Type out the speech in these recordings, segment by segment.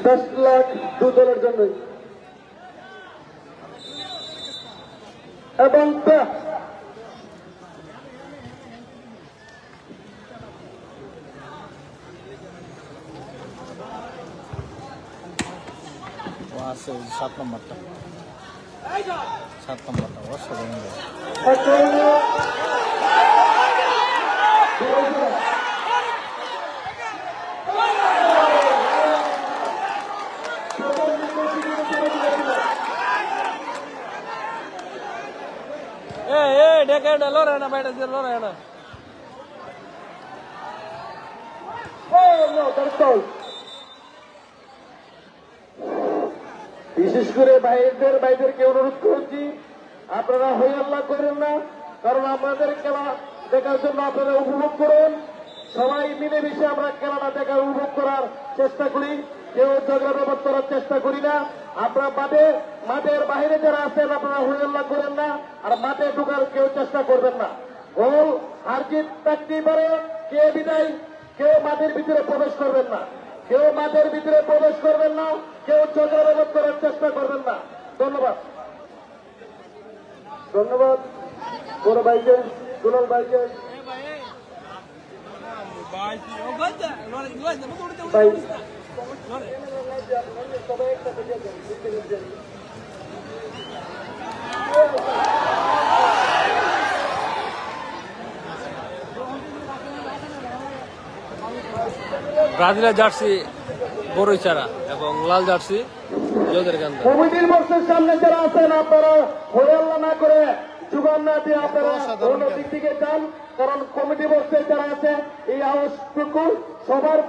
10 লাখ দু দলের জন্যই এবং আছে 7 নম্বরটা অসাধারণ। বিশেষ করে ভাইদেরকে অনুরোধ করছি আপনারা হই আল্লাহ করেন না, কারণ আমাদের খেলা দেখার জন্য আপনারা উপভোগ করুন। সবাই মিলেমিশে আমরা খেলাটা দেখার উপভোগ করার চেষ্টা করি, কেউ ঝগড়া ব্যবহার করার চেষ্টা করি না। আপনারা মাঠের বাইরে যারা আছেন আপনারা হই আল্লাহ করেন না, আর মাঠে ঢোকার কেউ চেষ্টা করবেন না। গোল হারজিত থাকতেই পারে, কে বিদায়, কেউ মাঠের ভিতরে প্রবেশ করবেন না, কেউ মাঠের ভিতরে প্রবেশ করবেন না, কেউ ঝগড়া ব্যবহার করার চেষ্টা করবেন না। ধন্যবাদ ধন্যবাদ বড় ভাইকে, দুলাল ভাইকে। ভাই ব্রাজিলের জার্সি বড়ইচারা এবং লাল জার্সি যোধেরকান্দা। কমিটির বর্ষের সামনে যারা আছেন আপনারা হইয়াল্লা না করে যুগান না দিয়ে আপনারা অন্য দিক থেকে যান, কারণ কমিটি বর্ষে যারা আছে এই আওয়াজটুকু সবার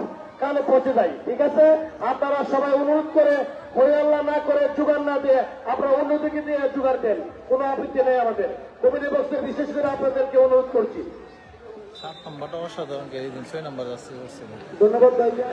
কানে পৌঁছে যায়। ঠিক আছে, আপনারা সবাই অনুরোধ করে হইয়াল্লা না করে যুগান না দিয়ে আপনারা অন্য দিকে দিয়ে জোগাড় দেন, কোনো আপত্তি নেই আমাদের। কমিটি বর্ষে বিশেষ করে আপনাদেরকে অনুরোধ করছি। 7 নম্বরটা অসাধারণ, 6 নম্বর যাচ্ছে। ধন্যবাদ ভাইকে।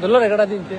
ধরলো রেখাটা দিনতে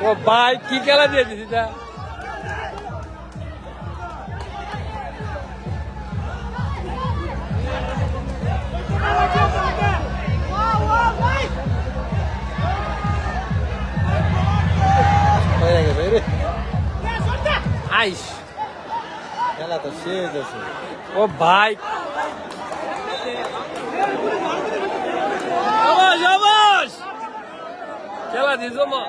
ও ভাই কি খেলা দিয়ে দিছি তা হয়ে গেছে রে আইস খেলা তো শেষ আছে ও ভাই আবাস আবাস খেলা দিছো মা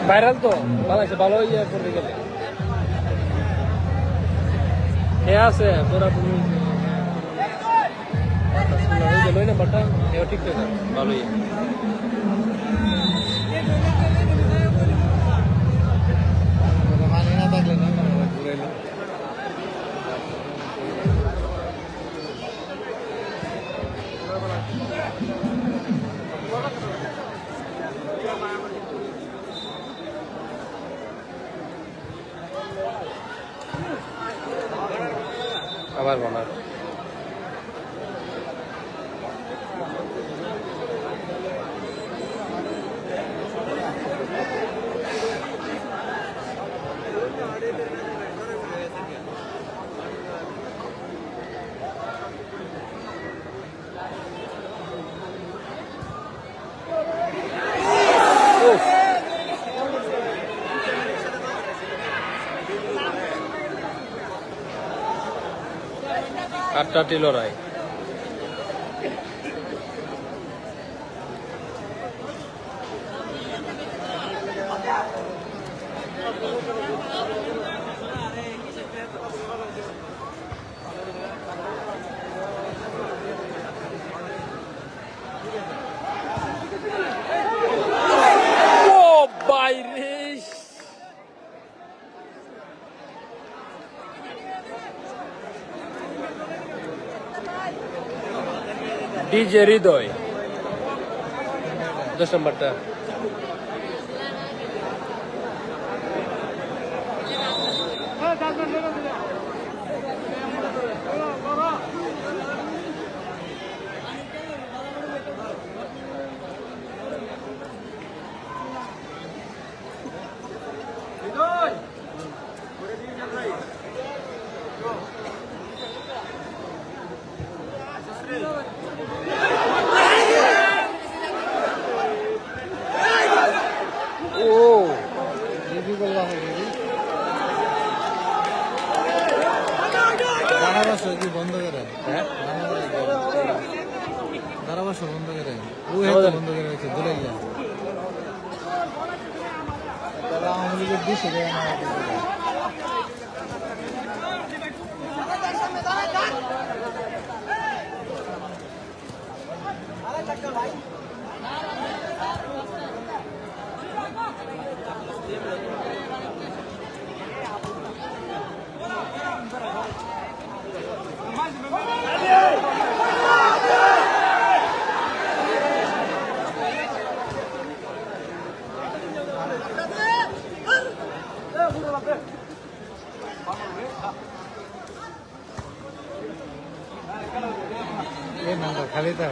ভাইরাল তো বাংলাদেশে ভালো ইয়ে করতে গেলে কে আছে পুরাপুরি লই নাম্বারটা এও ঠিক আছে ভালো ইয়ে মানে না থাকলে না ঘুরাইলো আবার বানার কাটটাটি লড়াই ও বাইরে ডিজে হৃদয় 10 নম্বরটা ও দিদি বললাম ধারাবাস কি বন্ধ করে হ্যাঁ ধারাবাস বন্ধ করে ও হয়তো বন্ধ করে রেখেছে দূরে গিয়া তারা আওয়ামী লীগের দিছে খালি তা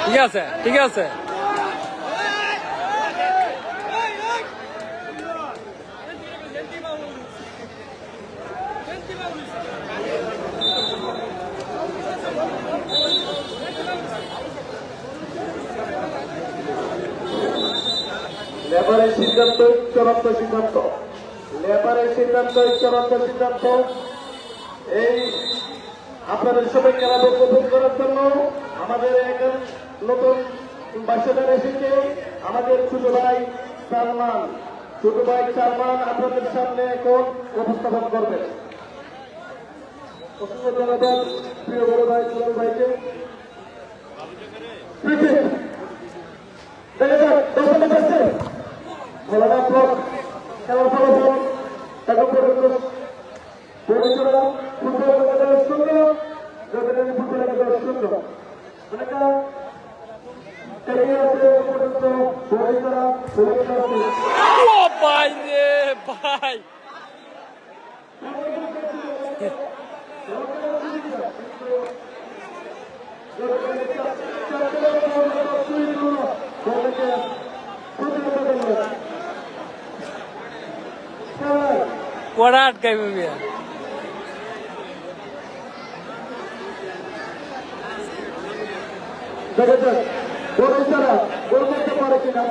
ঠিক আছে ঠিক আছে লেবারের সিদ্ধান্ত চূড়ান্ত সিদ্ধান্ত, লেবারের সিদ্ধান্ত চূড়ান্ত সিদ্ধান্ত। এই আপনাদের সবাই খেলা উপভোগ করার জন্য আমাদের এখন নতুন বাসিন্দার এসেছে আমাদের ছোট ভাই সালমান। ছোট ভাই সালমান আপনাদের সামনে এখন উপস্থাপন করবেন। অসংখ্য ধন্যবাদ প্রিয় বড় ভাই সালমান ভাইকে। দেখা যাক দর্শক কাছে খেলাটা ব্লক খেলার ফলাফল এখন পর্যন্ত পরিচালনা ফুটবল একাদশ 0, জগন্নাথ ফুটবল একাদশ 0। অনেকটা এগিয়ে আছে পর্যন্ত পরিচালনা ও ভাই রে ভাই কোড়া আটকাইবে মিয়া দেখা যাক বড় ইশারা গোল করতে পারে কিনা।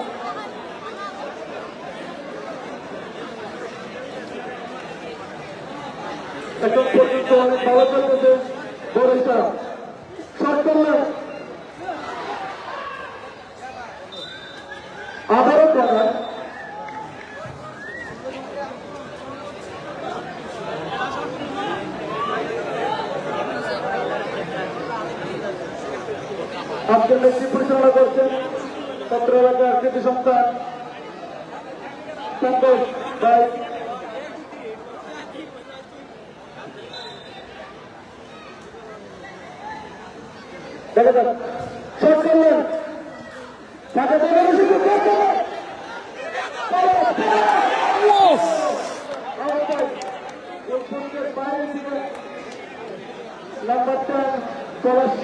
এখন পর্যন্ত অনেক ভালো চলতেছে বড় ইশারা শট করলেন আবারও করেন আজকের ম্যাচটি পরিচালনা করছেন ছাত্র এলাকার কৃতি সন্তান সন্তোষ ভাই। দেখা যাক শট করলেন ঢাকা থেকে সুযোগ বাইরে থেকে নাম্বারটা পলাশ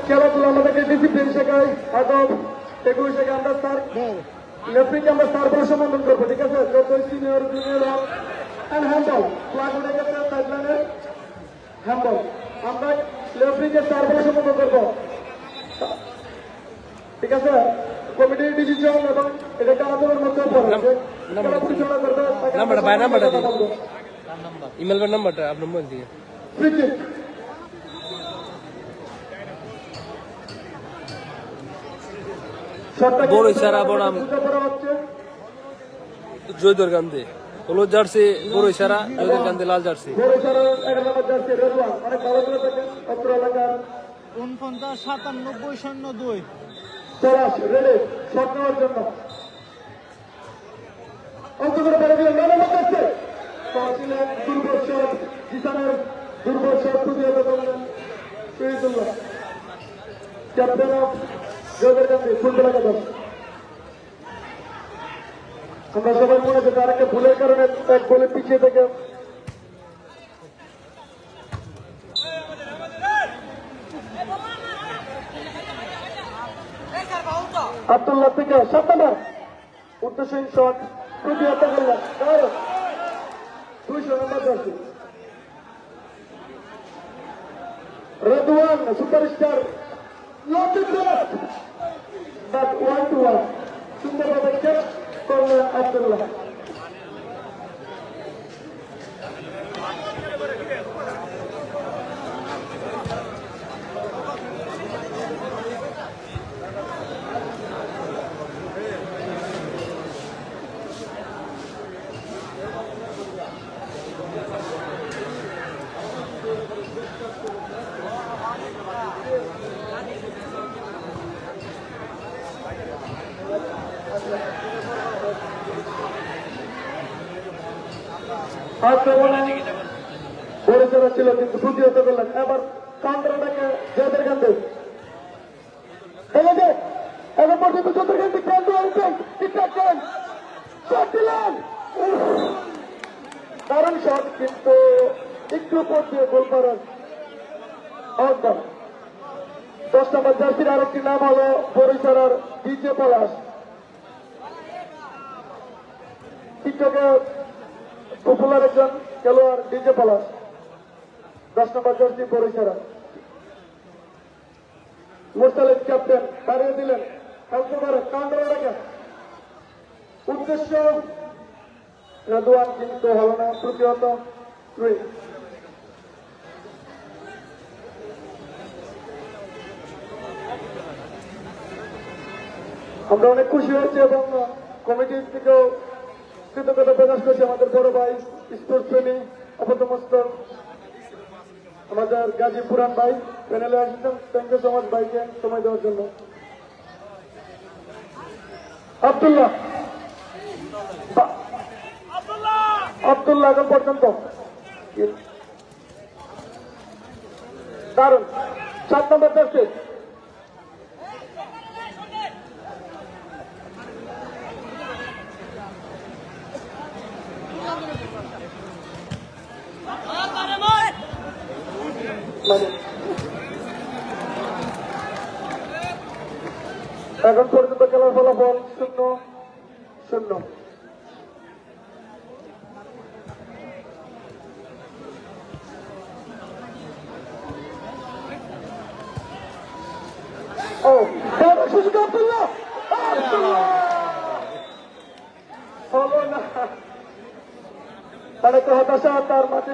খেলাধুলা আমাদেরকে ডিসিপ্লিন শেখায়, আদব এগুলো শেখে। আমরা স্যার লেফ্রিকে আমরা স্যার বলে সম্বোধন করবো, ঠিক আছে? যত সিনিয়র জুনিয়র হ্যান্ডবল ফ্ল্যাগ উঠে গেছে সাইডলাইনে হ্যান্ডবল, আমরা লেফ্রিকে স্যার বলে সম্বোধন করবো, ঠিক আছে? কমিটির ডিসিশন এবং এটা আদবের মধ্যে পড়ে খেলা পরিচালনা করবে। ইমেল নাম্বারটা আপনার মোবাইল দিয়ে বড় ইশারা বনাম জয়দর গান্ধী হলুদ জার্সি, বড় ইশারা জয়দর গান্ধী লাল জার্সি। 49-97-02 রেলে শট নেওয়ার জন্য অন্তরে বেড়ে দিলেন মেলে মধ্যে দুর্বল শট, জিসানের দুর্বল শট প্রতিহত করলেন শহীদুল্লাহ, ক্যাপ্টেন অফ জয়দের গান্ধী ফুটবল একাদশ। আমরা সবাই মনে করি তার একটা ভুলের কারণে এক গোলে পিছিয়ে থেকে আব্দুল্লাহ থেকে 7 নম্বর উদ্দেশ্যহীন শট প্রতিহত করলেন 200 নম্বর জার্সি রেদওয়ান সুপারস্টার বাট 1-1 সুন্দরভাবে ক্যাচ করলেন আব্দুল্লাহ। পরিচালনা ছিল কিন্তু প্রতিহত করলেন। এবার কাউন্টার অ্যাটাকে জয়দের গান্ধী এখন পর্যন্ত জয়দের গান্ধী দারুণ শট, কিন্তু একটু পর দিয়ে গোল করার আহ্বান 10 নম্বর জার্সির আরেকটি নাম হলো বরিশালার ডিজে পলাশ। টিকটকে পপুলার একজন খেলোয়াড় ডিজে পলাশ, 10 নম্বর জার্সি বরিশালা। মোরসালিম ক্যাপ্টেন বাড়িয়ে দিলেন, খেলতে পারে কাউন্টার রেখে উদ্দেশ্য রেদওয়ান, কিন্তু হলো না। তৃতীয়ত আমরা অনেক খুশি হয়েছি এবং কমিটির থেকেও কৃতজ্ঞতা প্রকাশ করছি আমাদের বড় ভাই স্পোর্টস প্রেমী অপতমস্ত আমাদের গাজী পুরান ভাই প্যানেলে আসছেন। থ্যাংক ইউ সো মাচ ভাইকে সময় দেওয়ার জন্য। আব্দুল্লাহ এখন পর্যন্ত দারুন। 7 নম্বর জার্সি এখন পর্যন্ত খেলার ফলাফল 0-0। ও সুযোগ আব্দুল্লাহ হলো না। তার একটা হতাশা, তার মাঠে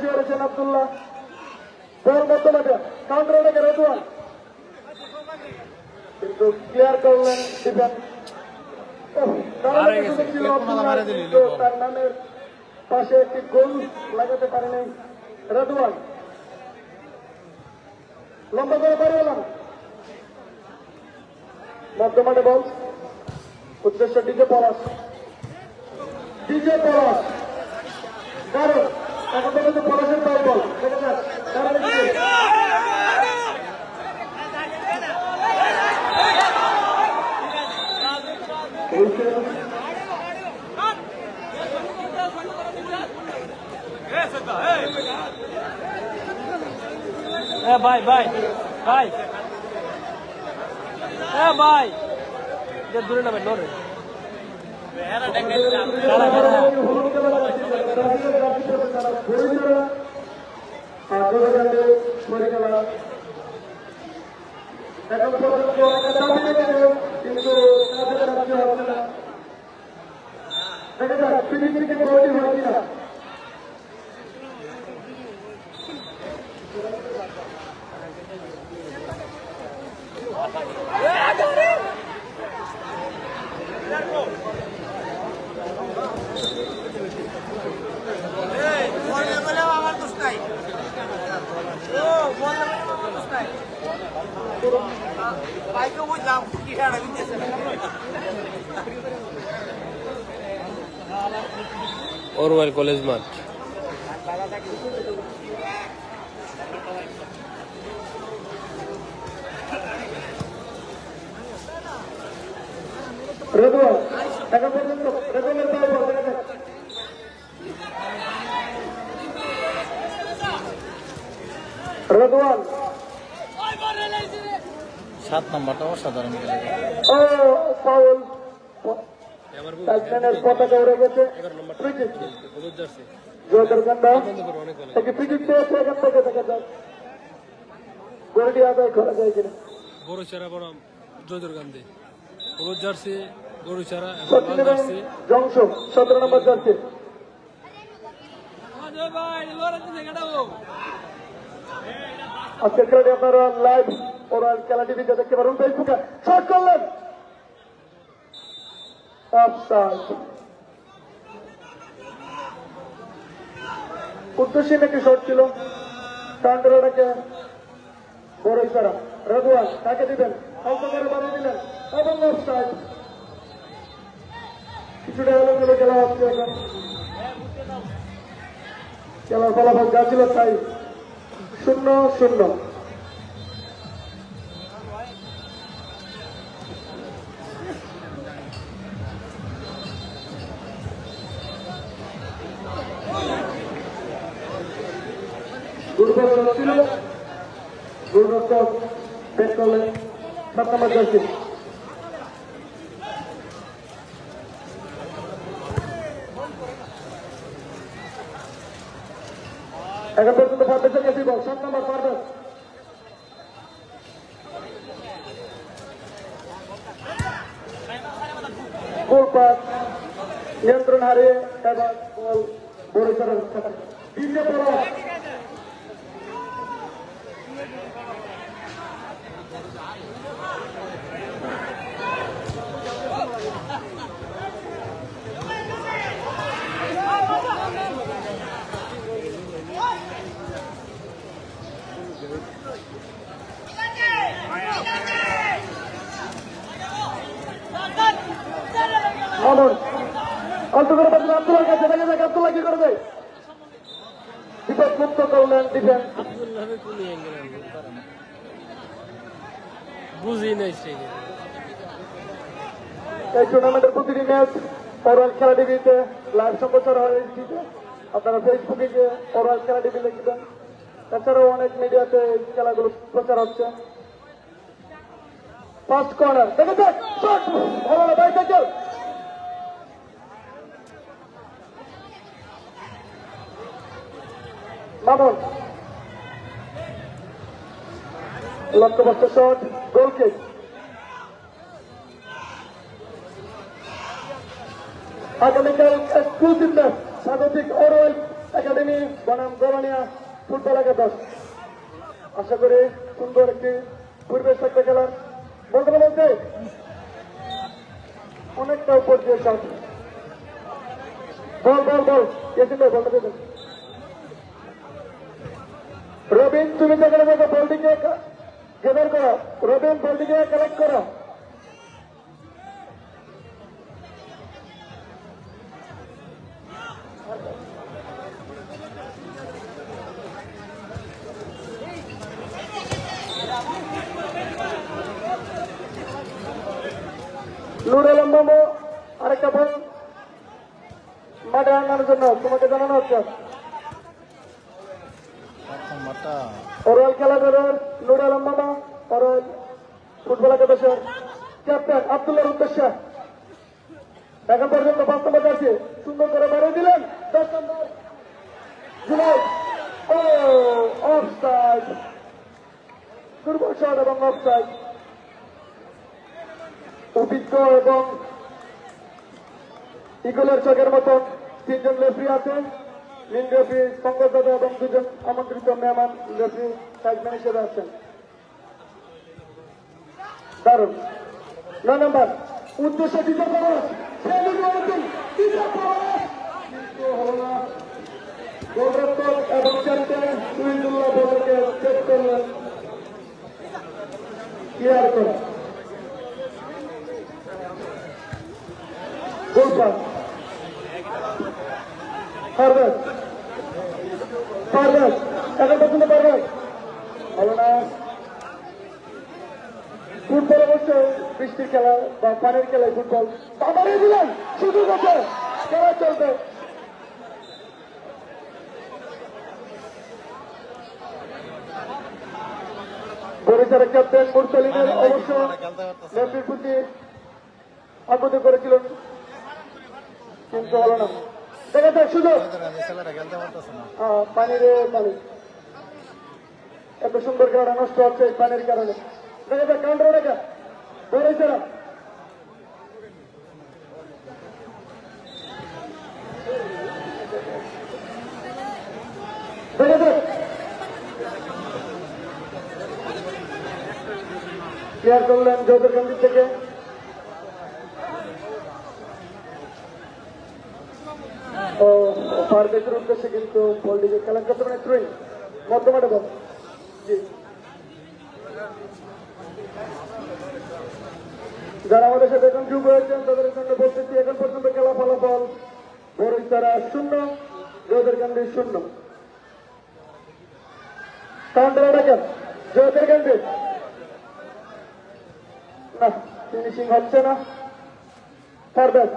শুয়েছেন আব্দুল্লাহ। বল মধ্যমাঠে কাউন্টার রেখে রেদওয়ান, কিন্তু ক্লিয়ার করলেন ডিফেন্স। তার নামের পাশে একটি গোল লাগাতে পারেনি রেদওয়ান। লম্বা করে বাড়িয়ে এলাম মধ্যমাঠে বল, উদ্দেশ্য ডিজে পলাশ। কারণ এখন পর্যন্ত পলাশের পাওয়া বল দেখা যাক তারা ভাই ভাই ভাই ভাই দূরে না ভাই নরে কিন্তু দেখা যাক ফিনিশিংকে বলতে হয় কিনা। ওরওয়েল কলেজ মাঠ। রেদওয়ান এখন পর্যন্ত রেদওয়ানের পাওয়া বল দেখা যাক। রেদওয়ান 7 নম্বরটা অসাধারণ খেলে। ও ফাউল, ক্যাপ্টেনের পতাকা উড়ে গেছে। জয়দের কান্ডা তাকে ফ্রিকিক পেয়েছে, এখান থেকে দেখা যাক গোলটি আদায় করা যায় কিনা। বড়ছাড়া বনাম জয়দুর গান্ধী, হলুদ জার্সি বড়ছাড়া এবং সচিন লাল এবং জার্সি জংশ 17 নম্বর জার্সি। আজকের খেলাটি আপনারা লাইভ ওরাল খেলা টিভিতে দেখতে পারবেন। ফেসবুকে শট করলেন, অফসাইড। উদ্দেশ্যহীন একটি শট ছিল। কান্ডরাটাকে বড় ইশারা। রেদওয়ান তাকে দিবেন, অল্প করে বানিয়ে দিলেন এবং অফসাইড। কিছুটা এলোমেলো খেলা হচ্ছে এখন। খেলার ফলাফল যা ছিল তাই, 0-0। দুর্বল ছিল গোলরক্ষক ব্যাট করলেন 7 নম্বর জার্সি। এখন পর্যন্ত পারভেজের কাছে বল 7 নম্বর পারভেজ। গোল পাস নিয়ন্ত্রণ হারিয়ে এবার গোল বরিশালের দ্বিতীয় বল। মামুন অল্প করে পাচ্ছেন আব্দুল্লার কাছে, দেখা যাক আব্দুল্লাহ কি করবে। বিপদ মুক্ত করলেন ডিফেন্স। বুঝি নাই সে এই টুর্নামেন্টের প্রতিটি ম্যাচ ফরওয়ার্ড খেলা টিভিতে লাইভ সম্প্রচার হয়। আপনারা ফেসবুকে গিয়ে ফরওয়ার্ড খেলা টিভি লিখবেন। এছাড়াও অনেক মিডিয়াতে এই খেলাগুলো প্রচার হচ্ছে। ফার্স্ট কর্নার দেখে দেখ শট ভালো না ভাই থেকে মামুন লক্ষ্যবস্ত শট গোল কিক। আগামীকাল এক্সক্লুসিভনেস স্বাগতিক ওরওয়েল একাডেমি বনাম গোলানিয়া ফুটবল একাদশ। আশা করি সুন্দর একটি পরিবেশ থাকবে খেলার। বলতে বলতে অনেকটা উপর দিয়ে শট। বল বল বল কেছিল বলতে দেবেন। রবিন তুমি যেখানে দেখো বলটিকে গেদার করো। রবিন বলটিকে কালেক্ট করো। নুর আলম মামু আরেকটা বল মাঠে আনার জন্য তোমাকে জানানো হচ্ছে। 7 নম্বরটা ওরাল খেলাধুলার নুর আলম মামা ওরাল ফুটবল একাদশের ক্যাপ্টেন আব্দুল্লাহর উদ্দেশ্যে এখন পর্যন্ত 5 নম্বর আছে। সুন্দর করে বাড়িয়ে দিলেন 10 নম্বর জুলাই। ও অফসাইড, দুর্বল শট এবং অফসাইড। অভিজ্ঞ এবং ইগলের চোখের মতো 3 জন রেফারি আছেন। মেন রেফারি পঙ্কজ দাদা এবং 2 জন আমন্ত্রিত মেহমান রেফারি সাইডম্যান হিসেবে আছেন। দারুণ 9 নম্বর উদ্দেশ্য দিতে পারো গোলরক্ষক এবং ক্যাপ্টেন সুইন্দুল্লাহ বলকে চেক করলেন ক্লিয়ার করে গোল পাস। পারভেজ পারভেজ এখন পর্যন্ত পারভেজ ভালো না। ফুটবল অবশ্যই বৃষ্টির খেলা বা পানির খেলায় ফুটবল বাবারই দিলেন সুযোগ আছে খেলা চলবে। বরিশালের ক্যাপ্টেন মুরসালিনের অবশ্য রেফারির প্রতি আগ্রহ করেছিলেন কিন্তু হলো না। দেখা যাক সুযোগ ছেলেটা খেলতে পারতেছে না। পানির পানি এত সুন্দর খেলাটা নষ্ট হচ্ছে এই পানির কারণে। দেখা যাক কাউন্টার দেখা বরিশাল দেখা যাক ক্লিয়ার করলেন জয়দেরকান্দি থেকে। ও পারভেজের উদ্দেশ্যে কিন্তু বলটিকে খেলা করতে মানে থ্রুইং মধ্যমাঠে বল। জি যারা আমাদের সাথে এখন যুগ হয়েছেন তাদের জন্য বলতেছি এখন পর্যন্ত খেলা ফলাফল বরিশাল 0 জয়দেরকান্দি 0। কাউন্টার দেখেন জয়দেরকান্দি না ফিনিশিং হচ্ছে না। পারভেজ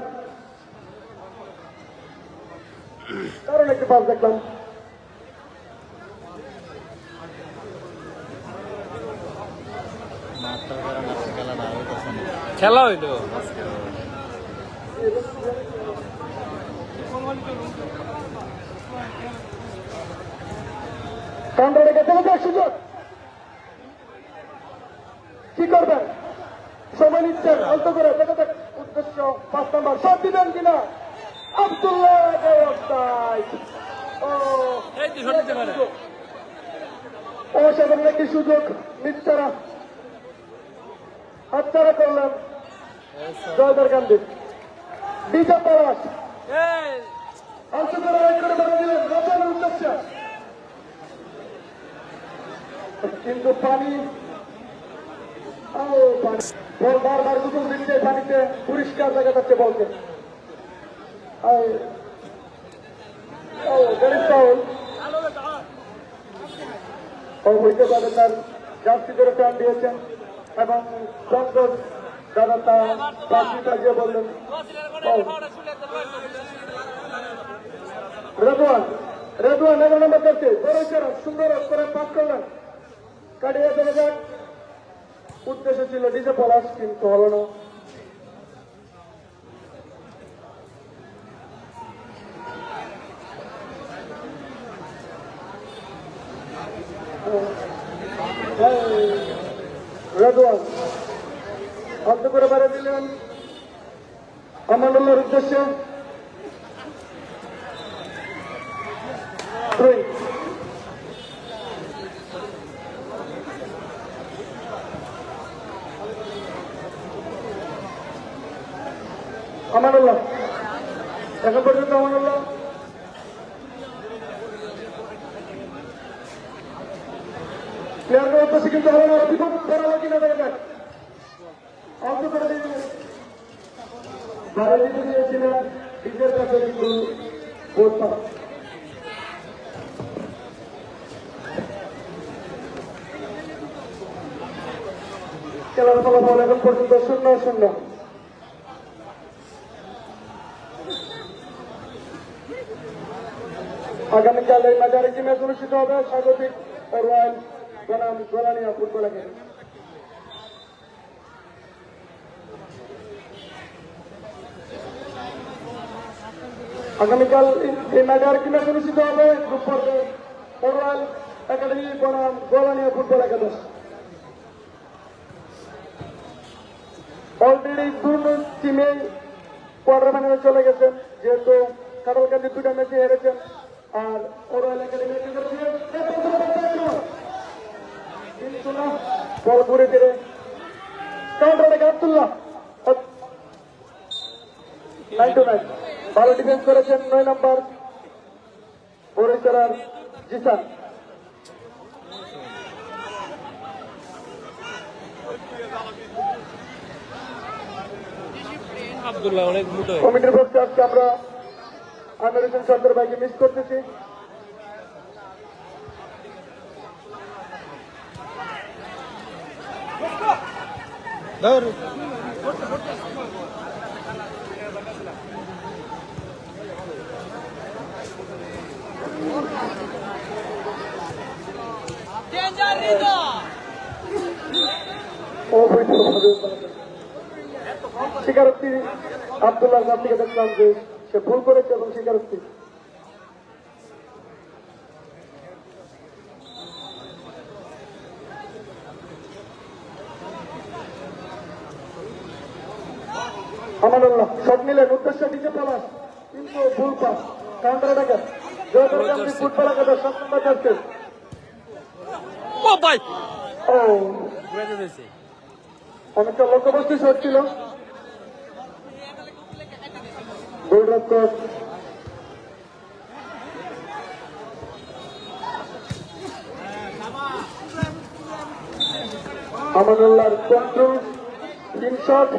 কারণ একটু পাস দেখলাম ওটার কারণে আজকে খেলাটা হইতেছে না। খেলা হইলো আজকে। কাউন্টারে গেছে না সুযোগ কি করবেন সময় নিচ্ছেন অল্প করে দেখা যাক উদ্দেশ্য 5 নম্বর সব দিবেন কিনা আব্দুল্লাহ এই তো শট দিতে পারে। অসাধারণ একটি সুযোগ মিথ্যারা হাতছাড়া করলেন জয়দার গান্ধী বিজয় পলাশ এই অল্প করে রাইড করে বেড়ে দিলেন রচনার উদ্দেশ্যে কিন্তু পানি বল বারবার গুগল দিচ্ছে পানিতে পরিষ্কার দেখা যাচ্ছে বলকে হইতে পারে তার জার্সি ধরে টান দিয়েছেন এবং পঙ্কজ দাদা তার পাখি সাজিয়ে বললেন রেদওয়ান রেদওয়ান 11 নম্বর করছে বড় সুন্দর করে পাস করলেন কাটিয়ে চলে যাক উদ্দেশ্য ছিল ডিজে পলাশ কিন্তু হলো না রেদওয়ান অর্ধ করে বেড়ে দিলেন আমানুল্লাহর উদ্দেশ্যে আমানুল্লাহ এখন পর্যন্ত আমানুল্লাহ প্লেয়ারদের উদ্দেশ্যে কিন্তু হলো না বিপদ করালো কিনা দেখা যাক অল্প করে বাইরে দিতে দিয়েছিলেন নিজের কাছে কিন্তু বলতাম খেলার ফলাফল এখন পর্যন্ত 0-0 আগামীকাল এই মাঝে আরেকটি ম্যাচ অনুষ্ঠিত হবে স্বাগতিক রয়্যাল বনাম গোলানিয়া ফুটবল একাডেমি আগামীকাল এই মাঝে আরেকটি ম্যাচ অনুষ্ঠিত হবে গ্রুপ পর্বে রয়্যাল একাডেমি বনাম গোলানিয়া ফুটবল একাদশ অলরেডি দুটো টিমে কোয়ার্টার ফাইনালে চলে গেছেন যেহেতু কাটালকান্দি 2টা ম্যাচে হেরেছেন আর রয়্যাল একাডেমি কিন্তু না বল ঘুরে ফিরে কাউন্টার থেকে আব্দুল্লাহ 9-9 ভালো ডিফেন্স করেছেন 9 নম্বর বরিশালার জিসান আব্দুল্লাহ অনেক দ্রুত কমিটির পক্ষে আজকে আমরা আমির হোসেন সর্দার ভাইকে মিস করতেছি ধর স্বীকারোক্তি আব্দুল্লাহ কাছ থেকে দেখলাম যে সে ভুল করেছে এবং স্বীকারোক্তি আমানুল্লাহ শট নিলেন উদ্দেশ্য ডিজে পলাশ কিন্তু ভুল পাস কাউন্টার অ্যাটাকার জয়পুরগামী ফুটবল একাদশ 7 নম্বর জার্সি ও ভাই ও ঘুরে দিয়েছে অনেকটা লক্ষ্যবস্তু শট ছিল গোলরক্ষক আমানুল্লাহর কন্ট্রোল 3 শট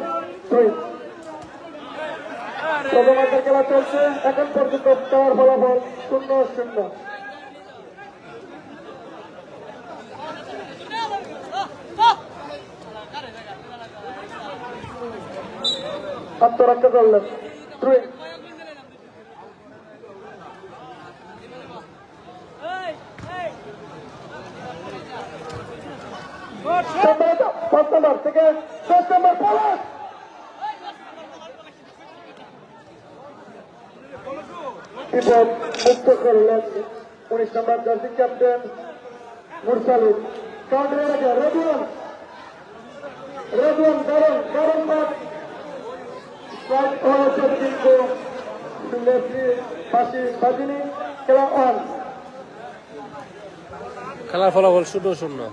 3 প্রথম অর্ধের খেলা চলছে এখন পর্যন্ত খেলার ফলাফল 0-0 আত্মরক্ষা করলেন 3 ও 5 নম্বর থেকে 10 নম্বর পলাশ বিপদ মুক্ত করলেন 19 নম্বর জার্সি ক্যাপ্টেন মুরসালিম। কাউন্টারে রাখে রেদওয়ান দারুণ মাঠ স্ট্রাইক হয়েছে কিন্তু লেফটি পাশে বাজিনি। খেলা অন। খেলার ফলাফল 0-0।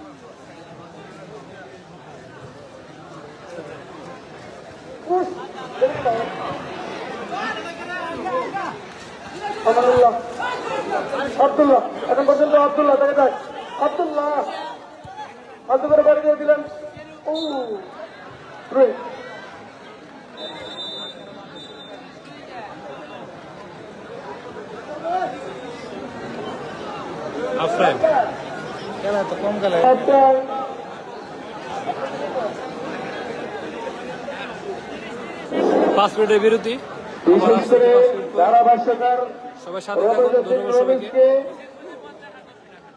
আমানুল্লাহ আব্দুল্লাহ এখন পর্যন্ত আব্দুল্লাহ দেখা যাক। আব্দুল্লাহ আলতু করে বাড়ি দিয়ে দিলেন। ও আফরান খেলা তো কম খেলে। আচ্ছা 5 মিনিটের বিরতি। বিশেষ করে ধারাভাষ্যকার সবাই সাথে থাকুন। ধন্যবাদ সবাইকে। রমেশকে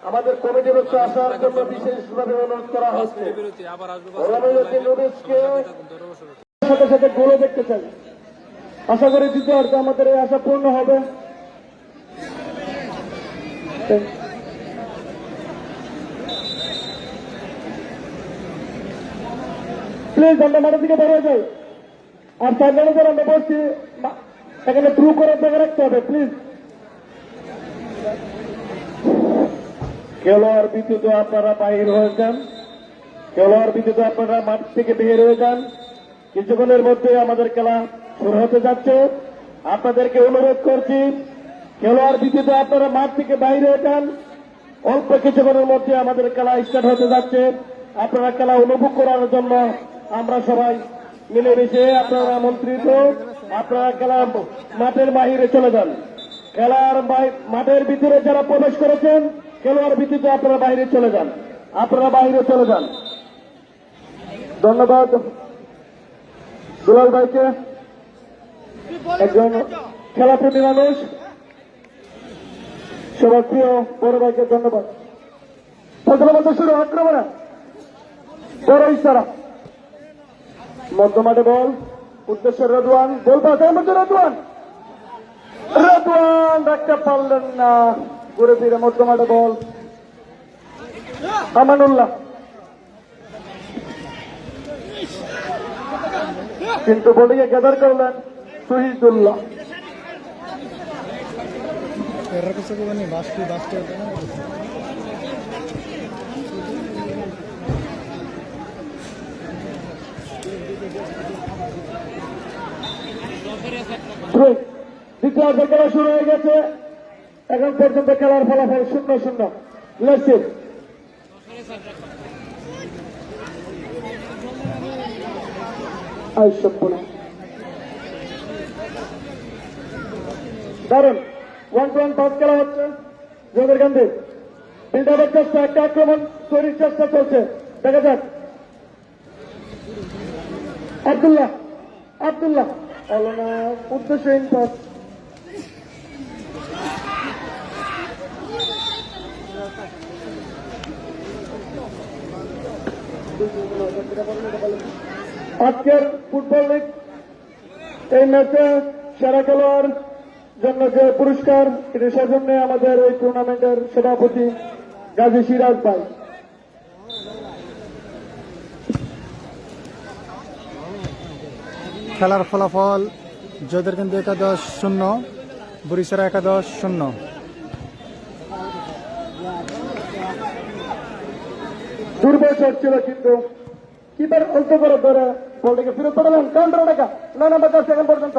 আমাদের কমিটির হচ্ছে আসার জন্য বিশেষভাবে অনুরোধ করা হচ্ছে। বিরতি আবার আসবে। রমেশকে ধন্যবাদ সবাইকে। সাথে সাথে গোলও দেখতে চাই। আশা করি দ্বিতীয় অর্ধে আমাদের এই আশা পূর্ণ হবে। প্লিজ আমরা মাঠের দিকে বেরিয়ে যাই। আর সাইড ম্যানেজার আমরা বলছি এখানে থ্রু করে দেখে রাখতে হবে প্লিজ। খেলোয়াড় বিদ্যুৎ আপনারা বাহির হয়ে যান। খেলোয়াড় বিদ্যুৎ আপনারা মাঠ থেকে বের হয়ে যান। কিছুক্ষণের মধ্যে আমাদের খেলা শুরু হতে যাচ্ছে। আপনাদেরকে অনুরোধ করছি খেলোয়াড় বিদ্যুৎ আপনারা মাঠ থেকে বাইরে হয়ে যান। অল্প কিছুক্ষণের মধ্যে আমাদের খেলা স্টার্ট হতে যাচ্ছে। আপনারা খেলা অনুভব করার জন্য আমরা সবাই মিলেমিশে আপনারা আমন্ত্রিত। আপনারা খেলা মাঠের বাহিরে চলে যান। খেলার মাঠের ভিতরে যারা প্রবেশ করেছেন খেলোয়াড় ভিত্তিতে আপনারা বাইরে চলে যান। আপনারা বাইরে চলে যান। ধন্যবাদ দুলাল ভাইকে, একজন খেলাপ্রেমী মানুষ, সবার প্রিয় বড় ভাইকে ধন্যবাদ। প্রথমত শুরু আক্রমণে বড় ইশারা মধ্যমাঠে বল উদ্দেশ্যে রেদওয়ান গোল পাস এর মধ্যে রেদওয়ান রাখতে পারলেন না। ঘুরে ফিরে মধ্যমাঠে বল আমানুল্লাহ, কিন্তু বলিকে গ্যাদার করলেন শহীদুল্লাহ। দ্বিতীয় অর্ধে খেলা শুরু হয়ে গেছে। এখন পর্যন্ত খেলার ফলাফল 0-0। লেটস দারুন 1-1 পাস খেলা হচ্ছে। জোদের গান্ধী বিল্ড আপের চেষ্টা, একটা আক্রমণ তৈরির চেষ্টা চলছে। দেখা যাক আব্দুল্লাহ হলো না, উদ্দেশ্যহীন পাস। আজকের ফুটবল লিগ এই ম্যাচে সেরা খেলোয়াড় জন্য যে পুরস্কার এটি সৌজন্যে আমাদের এই টুর্নামেন্টের সভাপতি গাজী সিরাজ ভাই। খেলার ফলাফল জয়দের কিন্তু 11-0, বরিশাল 11-0। দুর্বল শট ছিল কিন্তু কিপার অল্প করে ধরে বলটাকে ফেরত পাঠালেন। কাউন্টার টাকা 9 নম্বর 10 সেকেন্ড পর্যন্ত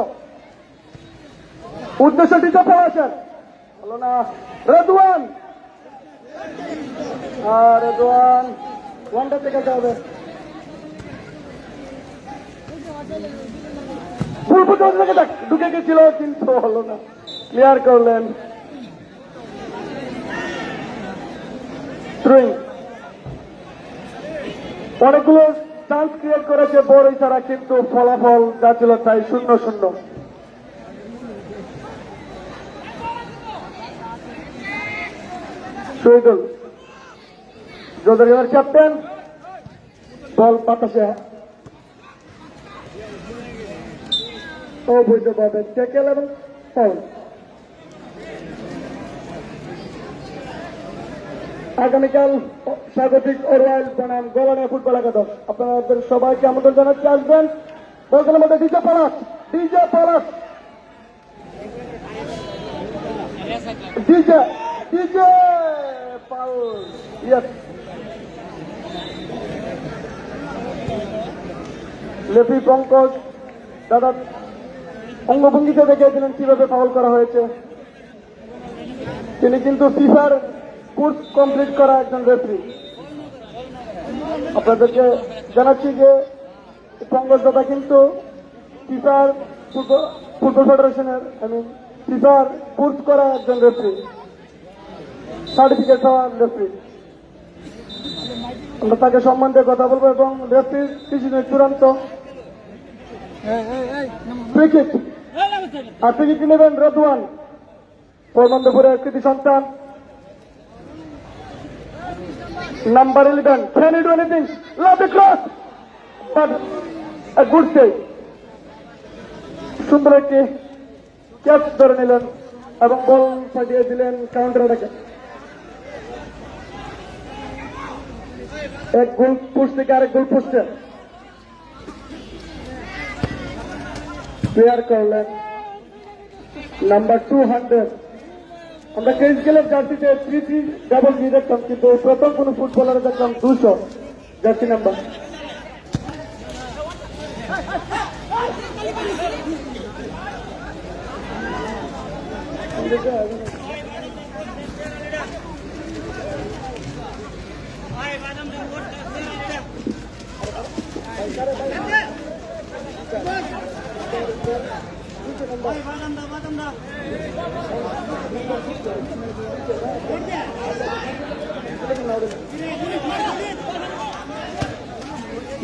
উদ্দেশ্যটি সফল আছেন। হলো না রেদওয়ান, আর রেদওয়ান ওয়ানটা থেকে যাবে। ফুল ফুটবল থেকে ঢুকে গেছিল কিন্তু হলো না, ক্লিয়ার করলেন। অনেকগুলো চান্স ক্রিয়েট করেছে বড় ছাড়া, কিন্তু ফলাফল যা ছিল তাই 0-0। শহীদুল জোদের ক্যাপ্টেন বল বাতাসে অবৈধভাবে ট্যাকেল এবং ফাউল। আগামীকাল স্বাগতিক ও রয়্যাল বনাম গোলানিয়া ফুটবল একাদশ। আপনাদের সবাইকে আমন্ত্রণ জানাচ্ছি, আসবেন। বলগুলোর মধ্যে DJ Palash, DJ Palash, DJ DJ foul. Yes, লেফি পঙ্কজ দাদা অঙ্গভঙ্গিতে দেখিয়েছিলেন কিভাবে ফাউল করা হয়েছে। তিনি কিন্তু ফিফার কোর্স কমপ্লিট করা একজন রেফারি। আপনাদেরকে জানাচ্ছি যে পঙ্কজ দাদা কিন্তু ফিফার ফুটবল ফেডারেশনের ফিফার কোর্স করা একজন রেফারি, সার্টিফিকেট হওয়া রেফারি। আমরা তাকে সম্মান দিয়ে কথা বলবো এবং রেফারির ডিসিশনের চূড়ান্ত ক্রিকেট আর ক্রিকেট নেবেন রদওয়ান, পরমন্দপুরের কৃতি সন্তান, number 11। Can he do anything? Love the cross, but a good save. সুন্দর একটি ক্যাচ ধরে নিলেন এবং বল পাঠিয়ে দিলেন কাউন্টার অ্যাটাকে। এক গোল পোস্ট থেকে আরেক গোল পোস্টে প্লেয়ার করলেন নাম্বার 200। আমরা ক্রিস গেলের জার্সিতে 3-3 দেখতাম, কিন্তু প্রথম কোন ফুটবলারে দেখলাম 200 জার্সি নাম্বার।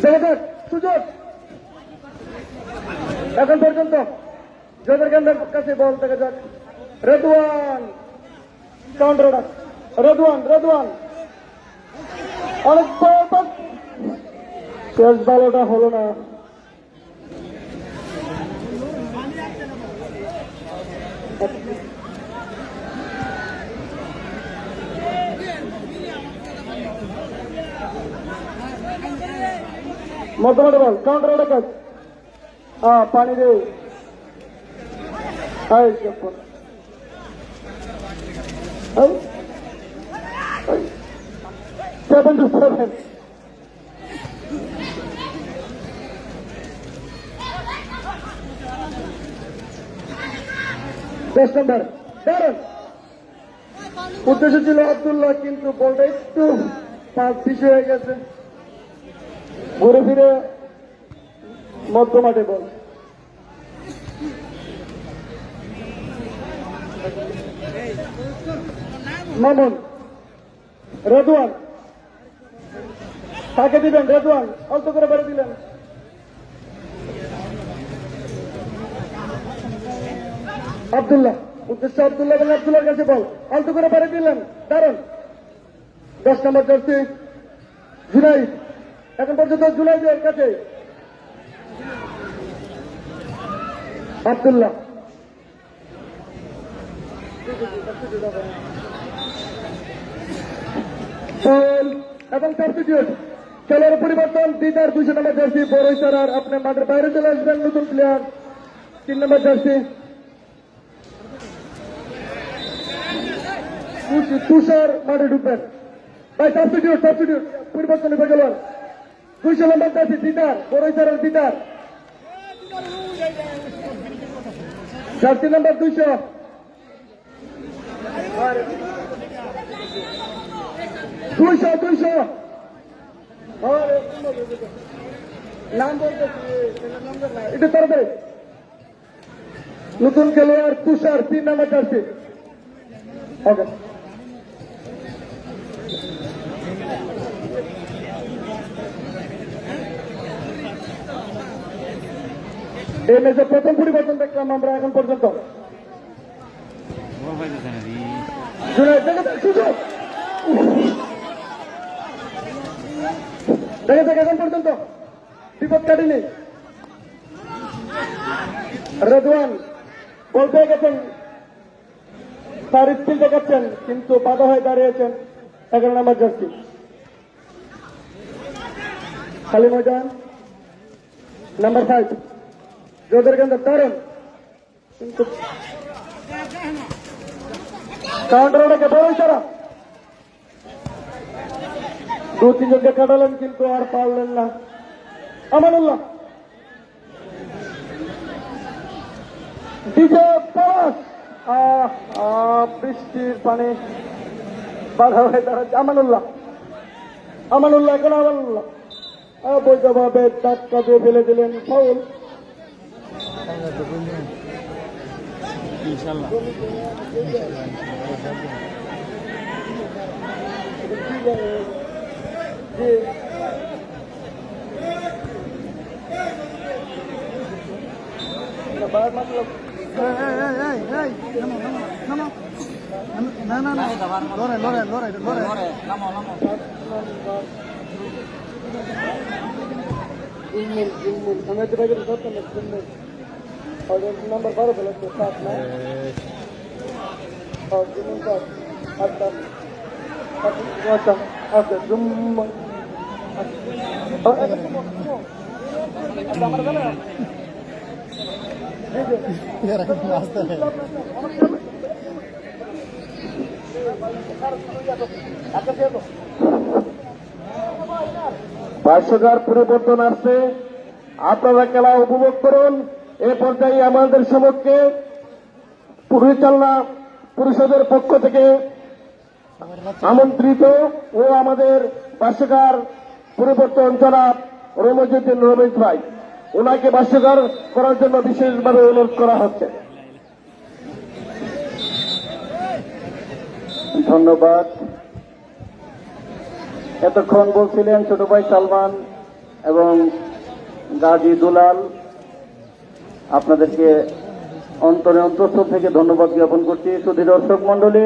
দেখা সুযোগ এখন পর্যন্ত জয়ের কেন্দ্রের কাছে বল দেখা যাক। রেদওয়ান কাউন্টার অ্যাটাক, রেদওয়ান অনেক শেষ বলটা হলো না। মধ্যমাঠে বল, কাউন্টার অ্যাটাক, পানি রে 7-7। দশ নম্বর দারুন উদ্দেশ্য ছিল আব্দুল্লাহ, কিন্তু বলটা একটু পাঁচ পিছু হয়ে গেছে। ঘুরে ফিরে মধ্যমাঠে বল। মামুন, রেদওয়ান তাকে দিবেন, রেদওয়ান অল্প করে বাড়ি দিলেন। আব্দুল্লাহ, উদ্দেশ্য আব্দুল্লাহ এবং আব্দুল্লাহর কাছে বল, অল্প করে বাড়ি দিলেন, দারুন। 10 নম্বর জার্সি জুনাইদ, এখন পর্যন্ত জুনাইদের কাছে আব্দুল্লাহ। এবং সাবস্টিটিউট খেলার পরিবর্তন, দিদার 200 নম্বর জার্সি বড়ইসার আর আপনার মাঠের বাইরে চলে আসবেন নতুন প্লেয়ার 3 নম্বর জার্সি তুষার মাঠে ঢুকবেন। ভাই সাবস্টিটিউট পরিবর্তন হয়ে গেল। 200 নম্বর জার্সি দিদার, বড়ইসার আর দিদার, জার্সি নাম্বার 200। নাম বলতে এটা তাড়াতাড়ি নতুন খেলোয়াড় তুষার 3 নম্বর জার্সি। ওকে, এই ম্যাচে প্রথম পরিবর্তন দেখলাম আমরা এখন পর্যন্ত। সুযোগ দেখা যাক এখন পর্যন্ত বিপদ কাটেনি। রেজওয়ান বল পেয়ে গেছেন, তার স্কিল দেখাচ্ছেন, কিন্তু বাধা হয়ে দাঁড়িয়েছেন 11 নম্বর জার্সি খালি ময়দান নাম্বার 5 যোধের কেন্দ্র দারুণ, কিন্তু কাউন্টার ওটাকে বড় ইশারা। 2-3 জনকে কাটালেন কিন্তু আর পারলেন না। আমানুল্লাহ বিজয় পাস, বৃষ্টির পানি বাধা হয়ে দাঁড়াচ্ছে। আমানুল্লাহ এখন আমানুল্লাহ অবৈধভাবে ধাক্কা দিয়ে ফেলে দিলেন, ফাউল। নাম্বার 12 ফেলেছে 7 না আচ্ছা জুম ভাষ্যকার পরিবর্তন আসছে, আপনারা খেলা উপভোগ করুন। এ পর্যায়ে আমাদের সমক্ষে পরিচালনা পরিষদের পক্ষ থেকে আমন্ত্রিত ও আমাদের ভাষ্যকার পরিবর্তন জনাব রমজুদ্দিন রমেশ ভাই, ওনাকে ভাষ্যকার করার জন্য বিশেষভাবে অনুরোধ করা হচ্ছে। ধন্যবাদ। এতক্ষণ বলছিলেন ছোট ভাই সালমান এবং গাজী দুলাল, আপনাদেরকে অন্তঃস্থল থেকে ধন্যবাদ জ্ঞাপন করছি। সুধী দর্শক মন্ডলী,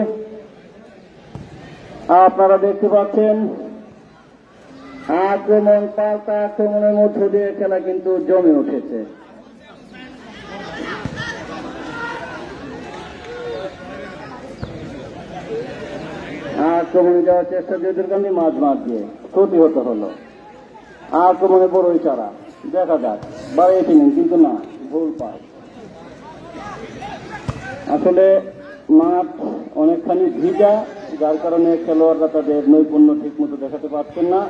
আপনারা দেখতে পাচ্ছেন আক্রমণ পাল্টা আক্রমণের মধ্য দিয়ে খেলা কিন্তু জমে উঠেছে। আক্রমণে যাওয়ার চেষ্টা যদুরকান্দি মাঝ দিয়ে প্রতিহত হলো। আক্রমণে বড় ইশারা, দেখা যাক বাড়িয়েছিলেন কিন্তু না, ভুল পাস। আসলে মাঠ অনেকখানি ভিজা, যার কারণে খেলোয়াড়রা তাদের নৈপুণ্য ঠিক মতো দেখাতে পারছেন না।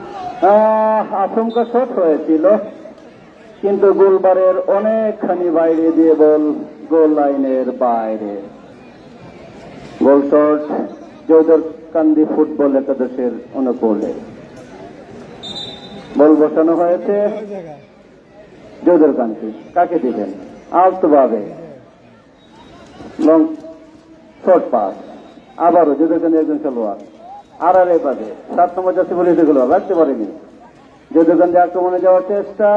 আশঙ্কা শট হয়েছিল, কিন্তু গোলবারের অনেকখানি বাইরে দিয়ে বল গোল লাইনের বাইরে। গোল শট যদুরকান্দি ফুটবল একাদশের অনুকূলে। বল বসানো হয়েছে যদুরকান্দি, কাকে দিবেন? আলতোভাবে লং শর্ট পাস, আবারও যদুরকান্দি একজন খেলোয়াড় আড়ালে পাবে 7 নম্বর জার্সি পরিহিত খেলোয়াড় রাখতে পারেনি। যদুরকান্দি আক্রমণে যাওয়ার চেষ্টা,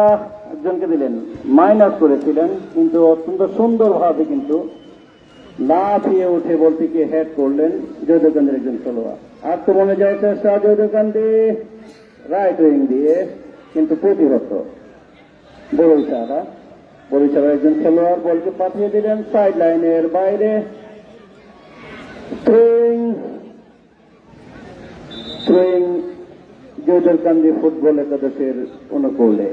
একজনকে দিলেন, মাইনাস করেছিলেন, কিন্তু অত্যন্ত সুন্দরভাবে কিন্তু লাফিয়ে উঠে বলটিকে হেড করলেন যদুরকান্দির একজন খেলোয়াড়। আক্রমণে যাওয়ার চেষ্টা যদুরকান্দি রাইট উইং দিয়ে, কিন্তু প্রতিহত। বরিশালের একজন খেলোয়াড় বলকে পাঠিয়ে দিলেন সাইড লাইনের বাইরে। থ্রোয়িং যদুরকান্দি ফুটবল একাদশের অনুকূলে।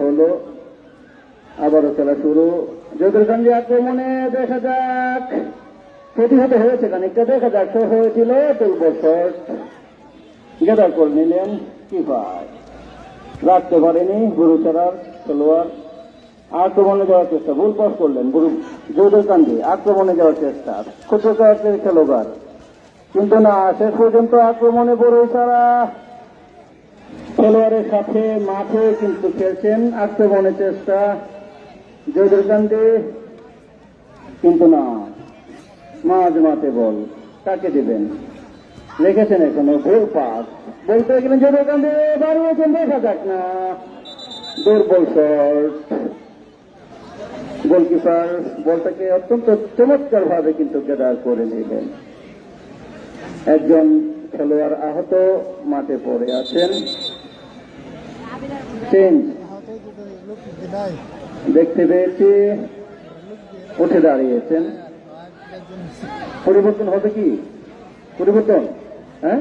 হলো, আবারও খেলা শুরু। যদুরকান্দি আক্রমণে দেখা যাক প্রতিহত হয়েছে খানিকটা, দেখা যাক হয়েছিল তুলব শট, গেদার করে নিলেন কিপার, রাখতে পারেনি গুরুচরার খেলোয়াড়। আক্রমণে যাওয়ার চেষ্টা, ভুল পাস করলেন যদুরকান্দি, আক্রমণে যাওয়ার চেষ্টা ক্ষুদ্রকারের খেলোয়াড়, কিন্তু না, শেষ পর্যন্ত আক্রমণে বড় ইশারা খেলোয়াড়ের সাথে মাঠে কিন্তু খেলছেন। আক্রমণের চেষ্টা যদুরকান্দি, কিন্তু না, মাঝে বল কাকে দিবেন? রেখেছেন এখনো, ভুল পাস, বলতে গেলেন যদুরকান্দি, বাড়িয়েছেন, দেখা যাক না, দুর্বল শট। গোলকিপার বলটাকে অত্যন্ত চমৎকার ভাবে কিন্তু গেদার করে নিলেন। একজন খেলোয়াড় আহত, মাঠে পড়ে আছেন। চেঞ্জ দেখতে পেয়েছি, উঠে দাঁড়িয়েছেন। পরিবর্তন হবে কি? পরিবর্তন? হ্যাঁ,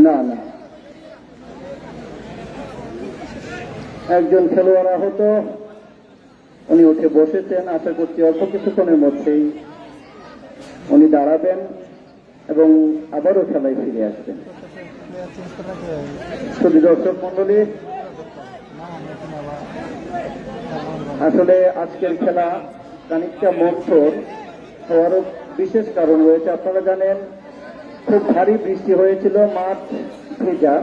না না, একজন খেলোয়াড় আহত, উনি উঠে বসেছেন। আশা করছি অল্প কিছুক্ষণের মধ্যেই উনি দাঁড়াবেন এবং আবারও খেলায় ফিরে আসবেন। শুধু দর্শক মন্ডলী, আসলে আজকের খেলা খানিকটা মন্থর হওয়ারও বিশেষ কারণ রয়েছে। আপনারা জানেন খুব ভারী বৃষ্টি হয়েছিল, মাঠ ভেজা,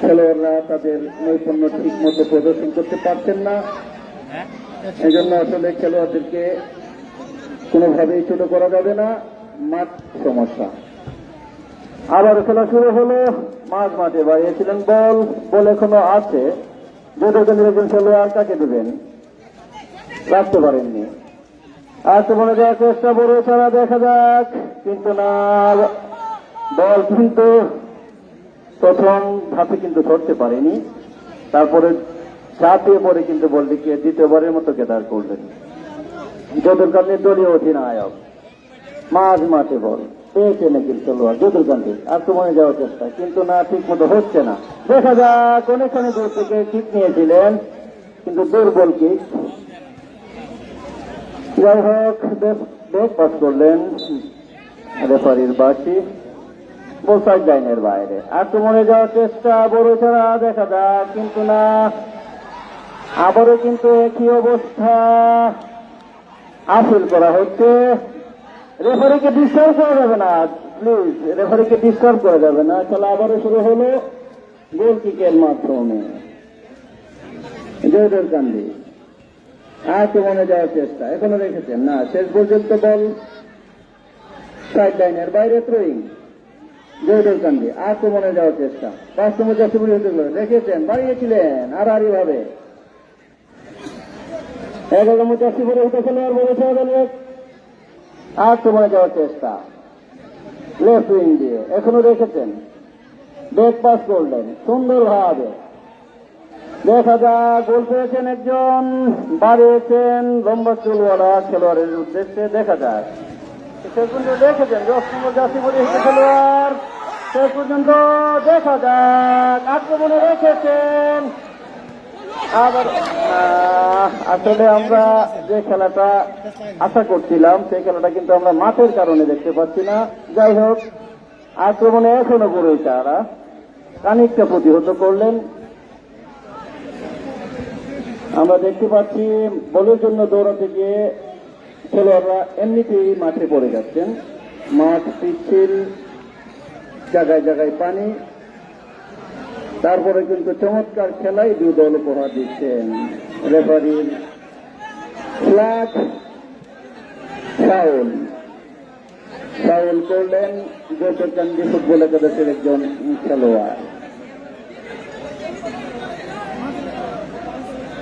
খেলোয়াড়রা তাদের নৈপুণ্য ঠিক মতো প্রদর্শন করতে পারছেন না। এই জন্য আসলে খেলোয়াড়দেরকে কোনোভাবেই ছোট করা যাবে না, মাঠ সমস্যা। আবার খেলা শুরু হলো, মাঠে বাড়িয়েছিলেন বল এখনো আছে। যদিও একজন খেলোয়াড় কাকে দেবেন, রাখতে পারেননি। আক্রমণে যাওয়ার চেষ্টা বড় ছাড়া, দেখা যাক, কিন্তু না, বল কিন্তু প্রথম ধাপে কিন্তু ধরতে পারেনি। তারপরে ঝাঁপিয়ে পড়ে কিন্তু বলটিকে দ্বিতীয়বারের মতো গেদার করলেন যদুরকান্দির দলীয় অধিনায়ক। মাঠে বল পেয়েছেন একজন খেলোয়াড় যদুরকান্দি, আক্রমণে যাওয়ার চেষ্টা, কিন্তু না, ঠিক মতো হচ্ছে না। দেখা যাক, অনেকখানি দূর থেকে কিক নিয়েছিলেন, কিন্তু দুর্বল কিক। যাই হোক, বেশ পাস করলেন রেফারির বাসি, বল সাইড লাইনের বাইরে। আক্রমণে যাওয়ার চেষ্টা বড় ছাড়া, দেখা যাক, কিন্তু না, আবারও কিন্তু একই অবস্থা। আপিল করা হচ্ছে। রেফারিকে ডিস্টার্ব করা যাবে না, প্লিজ, রেফারিকে ডিস্টার্ব করা যাবে না। খেলা আবারও শুরু হলো গোল কিকের মাধ্যমে। যদুরকান্দি আক্রমণে যাওয়ার চেষ্টা, এখনো রেখেছেন না, শেষ পর্যন্ত বল সাইড লাইনের বাইরে, থ্রোয়িং। যদুরকান্দি আক্রমণে যাওয়ার চেষ্টা, ৫ নম্বর রেখেছেন, বাড়িয়েছিলেন আড়াআড়ি ভাবে। ১১ নম্বর জার্সি পরে উঠে খেলোয়াড় বলেছে আক্রমণে যাওয়ার চেষ্টা, লেফট উইং দিয়ে, এখনো রেখেছেন, ব্যাক পাস করলেন সুন্দর ভাবে। দেখা যাক, গোল পেয়েছেন একজন, বাড়িয়েছেন লম্বা চুলওয়ালা খেলোয়াড়ের উদ্দেশ্যে। দেখা যাক, শেষ পর্যন্ত দেখেছেন ১০ নম্বর জার্সি পরে উঠে খেলোয়াড়, শেষ পর্যন্ত দেখা যাক, আক্রমণে রেখেছেন। আবার আসলে আমরা যে খেলাটা আশা করছিলাম সেই খেলাটা কিন্তু আমরা মাঠের কারণে দেখতে পাচ্ছি না। যাই হোক, আক্রমণে এখনো বড়ই তারা খানিকটা প্রতিহত করলেন। আমরা দেখতে পাচ্ছি বলের জন্য দৌড়াতে গিয়ে খেলোয়াড়রা এমনিতেই মাঠে পড়ে যাচ্ছেন। মাঠ পিচ্ছিল, জায়গায় জায়গায় পানি। তারপরে কিন্তু চমৎকার খেলায় দুই দল উপহার দিচ্ছেন। রেফারির ফ্ল্যাগ, ফাউল করলেন যদুরকান্দি ফুটবল একাদশের একজন খেলোয়াড়।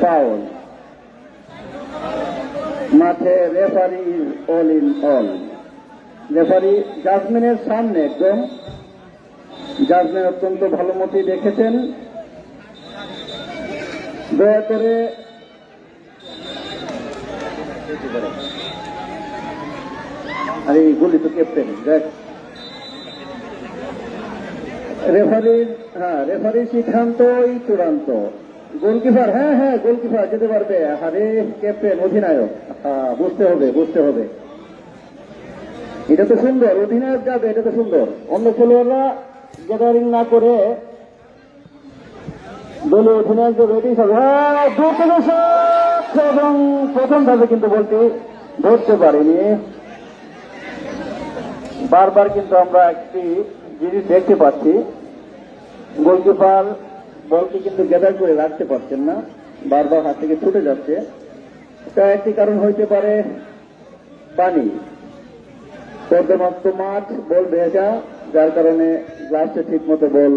ফাউল, মাঠে referee all in all. Referee জাজমেন্টের সামনে একদম, জাজমেন্ট অত্যন্ত ভালো মতোই দেখেছেন। দয়া করে আরে গুলি তো ক্যাপ্টেন দেখ, রেফারির সিদ্ধান্তই চূড়ান্ত। গোলকিপার, হ্যাঁ গোলকিপার যেতে পারবে। আরে ক্যাপ্টেন, অধিনায়ক, বুঝতে হবে। এটা তো সুন্দর, অধিনায়ক যাবে, এটা তো সুন্দর। অন্য খেলোয়াড়রা গ্যাদারিং না করে দলীয় অধিনায়ক রেডি হবে। এবং প্রথম ধাপে কিন্তু বলটি ধরতে পারেনি। বারবার কিন্তু আমরা একটি জিনিস দেখতে পাচ্ছি, গোলকিপার বলকে কিন্তু গ্যাদার করে রাখতে পারছেন না, বারবার হাত থেকে ছুটে যাচ্ছে। এটা একটি কারণ হইতে পারে পানি, পর্যাপ্ত মাঠ, বল ভেজা, যার কারণে গ্লাসে ঠিক মতো বল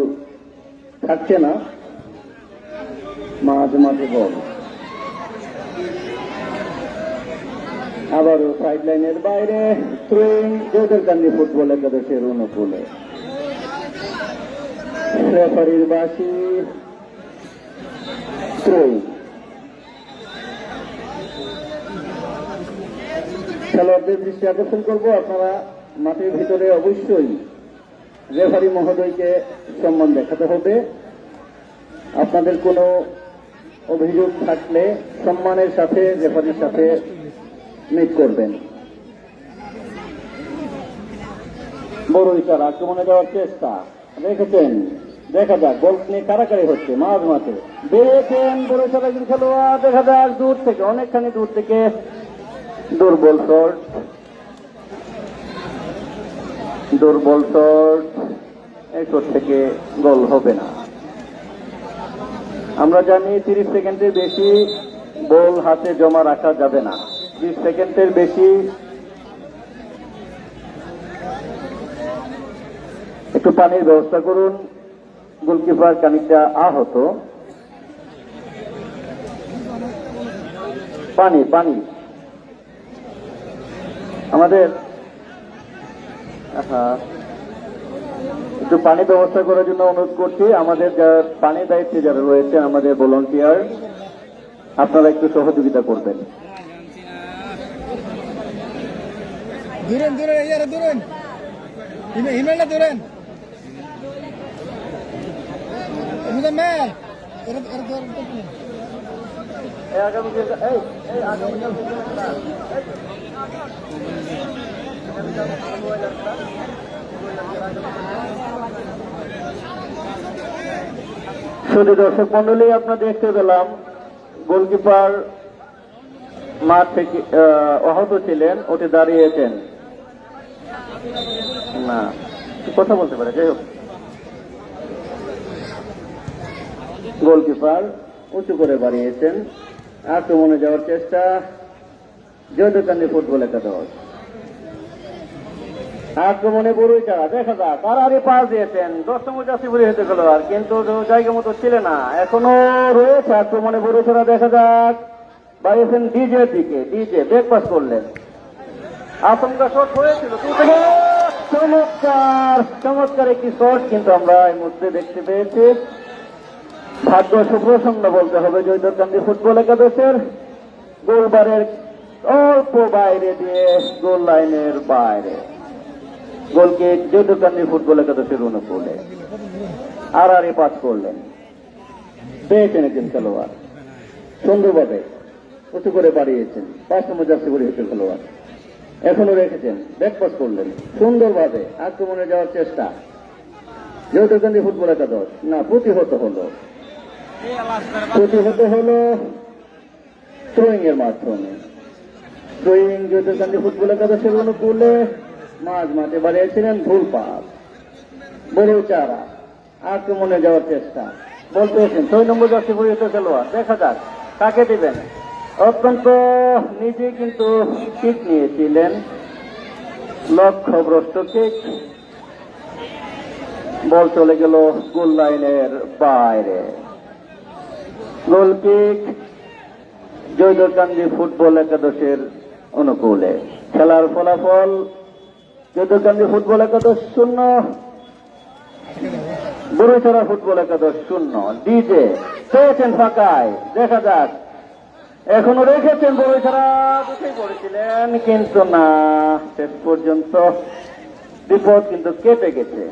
থাকছে না, মাঝে বল। আবারও সাইড লাইনের বাইরে থ্রোয়িং জয়দেরকান্দি ফুটবল একাদশের অনুকূলে। রেফারির বাঁশি, থ্রোয়িং। খেলোয়াড়দের দৃষ্টি আকর্ষণ করব, আপনারা মাঠের ভিতরে অবশ্যই রেফারি মহোদয়কে সম্মান দেখাতে হবে। আপনাদের কোনো অভিযোগ থাকলে সম্মানের সাথে রেফারির সাথে মিট করবেন। বড় ইশারা, আক্রমণে যাওয়ার চেষ্টা রেখেছেন, দেখা যাক বল নিয়ে কারাকারি হচ্ছে মাঝ মাঠে, বেরিয়েছেন বড় ইশারা একজন খেলোয়াড়, দেখা যাক দূর থেকে, অনেকখানি দূর থেকে দুর্বল শট, এই শট থেকে গোল হবে না। আমরা জানি 30 সেকেন্ডের বেশি বল হাতে জমা রাখা যাবে না, 20 সেকেন্ডের বেশি। একটু পানির ব্যবস্থা করুন, গোলকিপার খানিকটা আহত। পানি পানি আমাদের একটু পানি ব্যবস্থা করার জন্য অনুরোধ করছি। আমাদের যারা পানির দায়িত্বে যারা রয়েছেন, আমাদের ভলান্টিয়ার, আপনারা একটু সহযোগিতা করবেন। দূরেন দূরেন ইয়ারে দূরেন হিমেলটা দূরেন মুজাম্মেল শুধু দর্শক মন্ডলী, আপনারা দেখতে পেলাম গোলকিপার মাঠ থেকে আহত ছিলেন, ওটি দাঁড়িয়েছেন না, কথা বলতে পারে। যাই হোক, গোলকিপার উঁচু করে বাড়িয়েছেন। আক্রমণে যাওয়ার চেষ্টা জয়দেরকান্দি ফুটবল একাদশ। আক্রমণে বড়ই চারা, দেখা যাক কারারি পাস দিয়েছেন, 10 নম্বর জাসিপুরি হতে গেল, আর কিন্তু জায়গা মতো ছিল না, এখনো রয়েছে আক্রমণে বড়ই চারা। দেখা যাক বাড়িয়েছেন ডিজে দিকে, ডিজে ব্রেক পাস করলেন, আশঙ্কা শট হয়েছিল, চমৎকার চমৎকার একটি শট কিন্তু আমরা এই মুহূর্তে দেখতে পেয়েছি। ভাগ্য সুপ্রসন্ন বলতে হবে জয়দেরকান্দি ফুটবল একাদশের। গোলবারের অল্প বাইরে দিয়ে গোল লাইনের বাইরে, গোলকে জয়দেরকান্দি ফুটবল একাদশের অনুকূলে আড়াআড়ি পাস করলেন, পেয়েছেন একজন খেলোয়াড়, সুন্দরভাবে উঁচু করে বাড়িয়েছেন, 5 নম্বর জার্সি পরিহিত খেলোয়াড়, এখনো রেখেছেন, ব্যাক পাস করলেন সুন্দরভাবে। আক্রমণে যাওয়ার চেষ্টা জয়দেরকান্দি ফুটবল একাদশ, না প্রতিহত হলো থ্রোয়িং এর মাধ্যমে। থ্রোয়িং জয়দেরকান্দি ফুটবল একাদশের অনুকূলে, মাঝ মাঠে বাড়িয়েছিলেন, ভুল পাস, বড় চারা। আক্রমণে যাওয়ার চেষ্টা, বল পেয়েছেন 6 নম্বর জার্সি পরিহিত খেলোয়াড়, দেখা যাক কাকে দিবেন। অত্যন্ত নিজে কিন্তু কিক নিয়েছিলেন, লক্ষ্যভ্রষ্ট কিক, বল চলে গেল গোল লাইনের বাইরে। গোল কিক জয়দেরকান্দি ফুটবল একাদশের অনুকূলে। খেলার ফলাফল জয়দেরকান্দি ফুটবল একাদশ 0, বড়ইছড়া ফুটবল একাদশ 0। ডিজে পেয়েছেন ফাঁকায়, দেখা যাক, এখনো রেখেছেন বড়ইছড়া, দুটোই পড়েছিলেন কিন্তু না, শেষ পর্যন্ত বিপদ কিন্তু কেটে গেছে।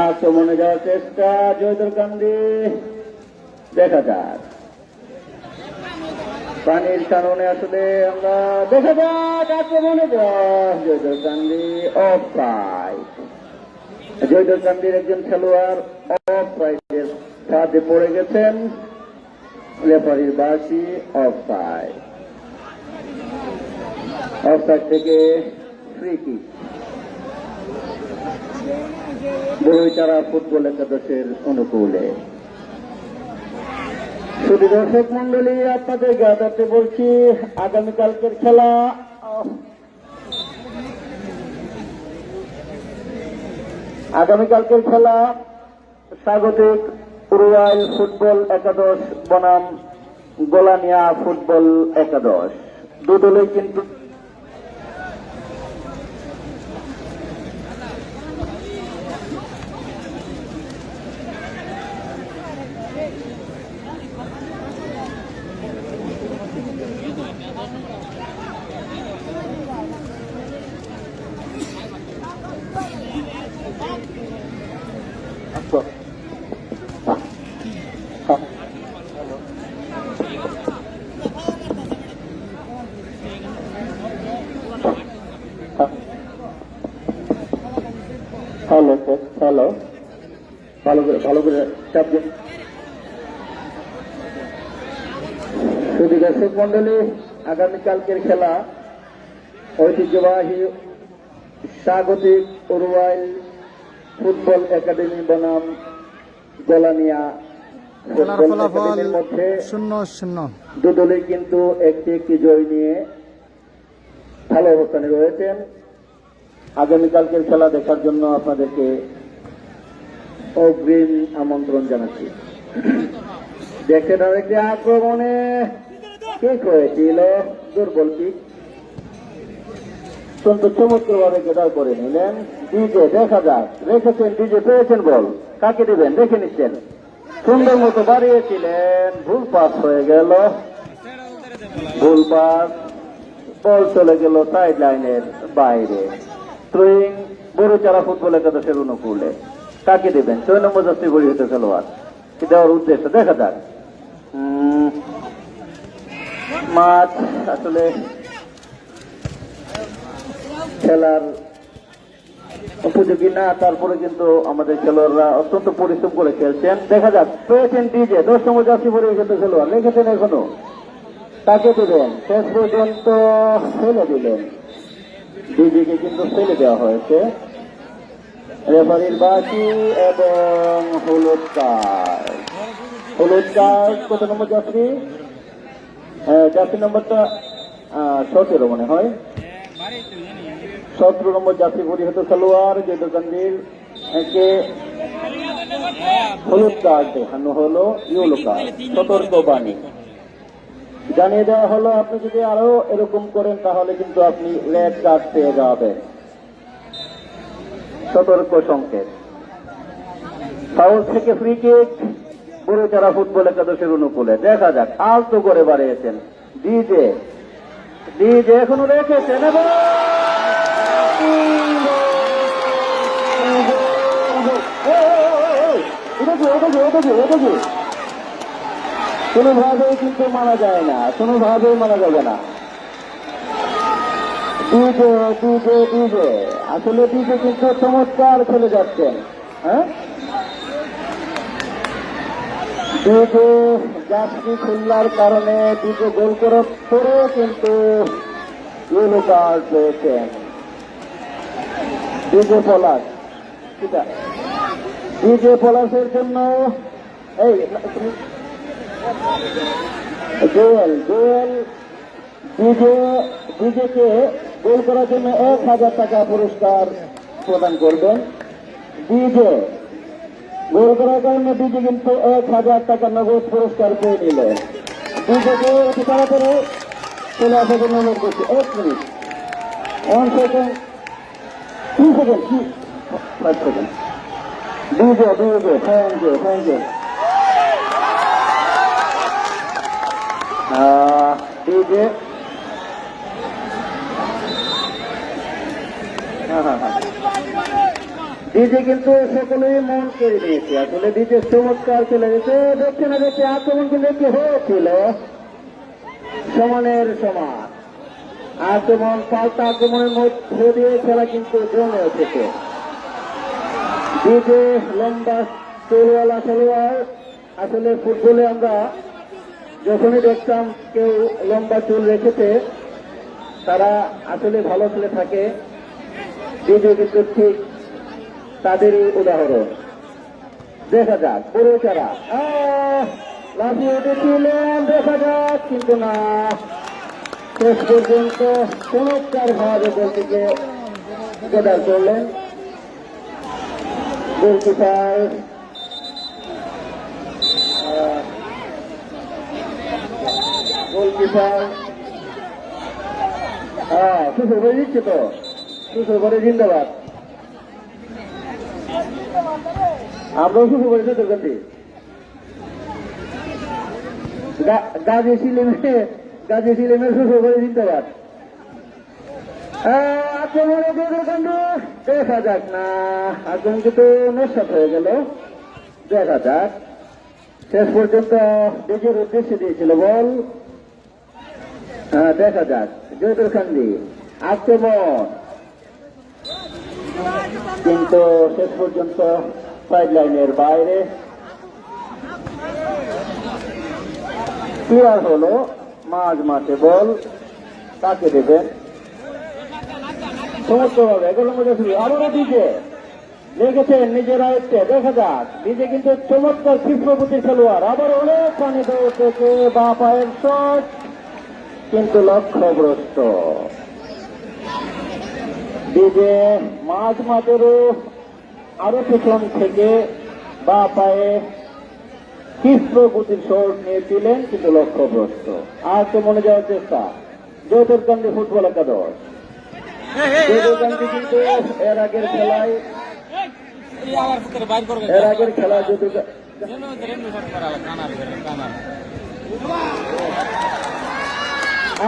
আক্রমণে যাওয়ার চেষ্টা জয়দেরকান্দি, দেখা যাক পানির কারণে আসলে আমরা, দেখা যাক আক্রমণে যাওয়া জয়দেরকান্দি অফসাইড। জয়দেরকান্দির একজন খেলোয়াড় অফসাইডের সাথে পড়ে গেছেন, রেফারির বাঁশি, অফসাইড। অফসাইড থেকে ফ্রি কিক বড়ইছড়া ফুটবল একাদশের অনুকূলে। শুধু দর্শক মন্ডলী, আপনাদের জ্ঞাতার্থে বলছি আগামীকালকের খেলা স্বাগতিক রয়্যাল ফুটবল একাদশ বনাম গোলানিয়া ফুটবল একাদশ। দুদলে কিন্তু হ্যালো হ্যালো, ভালো করে চাপ দিন। শুধু দর্শক মন্ডলী, আগামীকালকের খেলা ঐতিহ্যবাহী স্বাগতিক উরুয়াইল ফুটবল একাডেমি বনাম গোলানিয়া ফুটবল একাডেমির মধ্যে 0-0। দুদলই কিন্তু একটি একটি জয় নিয়ে ভালো অবস্থানে রয়েছেন। আগামীকালকের খেলা দেখার জন্য আপনাদেরকে অগ্রিম আমন্ত্রণ জানাচ্ছি। দেখেন আরেকটি আক্রমণে ঠিক হয়েছিল, দুর্বল পিক অত্যন্ত চমৎকার ভাবে কেটার করে নিলেন ডিজে। দেখা যাক, রেখেছেন ডিজে, পেয়েছেন বল, কাকে দিবেন দেখে নিচ্ছেন। সুন্দর মতো বাড়িয়েছিলেন, ভুল পাস হয়ে গেল, ভুল পাস, বল চলে গেল সাইড লাইনের বাইরে। থ্রোয়িং বড়চারা ফুটবল একাদশের অনুকূলে। কাকে দেবেন? 6 নম্বর যাত্রী পরিহিত খেলোয়াড় কি দেওয়ার উদ্দেশ্য, দেখা যাক। মাঠ আসলে খেলার উপযোগী না, তারপরে কিন্তু আমাদের খেলোয়াড়রা অত্যন্ত পরিশ্রম করে খেলছেন। দেখা যাক, পেয়েছেন ডিজে, 10 নম্বর যাত্রী পরিহিত খেলোয়াড়, রেখেছেন এখনো, কাকে দেবেন? শেষ পর্যন্ত ফেলে দিলেন, ডিজিকে কিন্তু ফেলে দেওয়া হয়েছে। রেফারির বাকি এবং হলুদ কার্ড। হলুদ কার্ড কত নম্বর যাত্রী? যাত্রী নম্বরটা 17 মনে হয়, 17 নম্বর যাত্রী পরিহিত খেলোয়াড় যে দোকানদির একে হলুদ কার্ড দেখানো হলো, ইয়েলো কার্ড, সতর্ক বাণী জানিয়ে দেওয়া হলো। আপনি যদি আরো এরকম করেন তাহলে কিন্তু আপনি রেড কার্ড পেয়ে যাবেন, সতর্ক সংকেত। ফাউল থেকে ফ্রি কিক বড়চারা ফুটবল একাদশের অনুকূলে। দেখা যাক, আলতো করে বাড়িয়েছেন ডিজে, ডিজে এখনো রেখেছেন এবং কোনোভাবেই কিন্তু মানা যায় না, কোনোভাবেই মানা যাবে না। ডিজে ডিজে ডিজে আসলে ডিজে কিন্তু চমৎকার খেলে যাচ্ছেন। হ্যাঁ, ডিজে যাত্রী খুলনার কারণে ডিজে গোল করার পরেও কিন্তু ইয়েলো কার্ড পেয়েছেন ডিজে পলাশ। ডিজে পলাশের জন্য এই জোয়েল জোয়েল ডিজেকে গোল করার জন্য 1000 টাকা পুরস্কার প্রদান করবেন। ডিজে গোল করার কারণে ডিজে কিন্তু 1000 টাকা নগদ পুরস্কার পেয়ে নিলেন। ডিজেকে অতি তাড়াতাড়ি চলে আসার জন্য অনুরোধ করছি। 1 minute, 1 second, 2 second, 5 second. DJ DJ thank you thank you. DJ DJ কিন্তু সকলেই মন কেড়ে নিয়েছে। আসলে ডিজে চমৎকার খেলে গেছে। দেখছে না দেখছে আক্রমণ কিন্তু একটি হয়েছিল সমানের সমান। আক্রমণ পাল্টা আক্রমণের মধ্যে দিয়ে খেলা কিন্তু জমে উঠেছে। ডিজে লম্বা চুলওয়ালা খেলোয়াড়। আসলে ফুটবলে আমরা যখনই দেখতাম কেউ লম্বা চুল রেখেছে তারা আসলে ভালো খেলে থাকে। ডিজে কিন্তু ঠিক তাদেরই উদাহরণ। দেখা যাক, বড়চারা লাফিয়ে উঠেছিলেন, দেখা যাক কিন্তু না, শেষ পর্যন্ত চমৎকার ভাবে গোলটিকে গোদার করলেন গোলকিপার। গোলকিপার সুসর করে দিচ্ছে তো, সুসর করে জিন্দাবাদ। আমরাও সুসর করে সুসর করছি। গাজী সিলেমের সুসর করে জিন্দাবাদ। আক্রমণে কাণ্ড দেখা যাক না, আক্রমণ কিন্তু নস্বাত হয়ে গেল। দেখা যাক, শেষ পর্যন্ত নিজের উদ্দেশ্যে দিয়েছিল বল। দেখা যাক, জয়দুল কান্দি আক্রমণ, কিন্তু শেষ পর্যন্ত সাইড লাইনের বাইরে ক্লিয়ার হলো। মাঝ মাঠে বল, তাকে দেবেন সমস্তভাবে। এগুলোর মধ্যে শুরু আবারও ডিজে লেগেছেন নিজের আয়ত্তে। দেখা যাক, ডিজে কিন্তু চমৎকার ক্ষিপ্রগতির খেলোয়াড়। আবার অনেক পানি দৌড় থেকে বা পায়ের শট, কিন্তু লক্ষ্যভ্রষ্ট। ডিজে মাঝ মাঠেরও আরো পেছন থেকে বা পায়ে ক্ষিপ্রগতির শট নিয়েছিলেন, কিন্তু লক্ষ্যভ্রষ্ট। আর তো মনে যাওয়ার চেষ্টা জয়দুল কান্দি ফুটবল একাদশ। জয়দুল কান্দি কিন্তু এর আগের খেলায় জয়দুল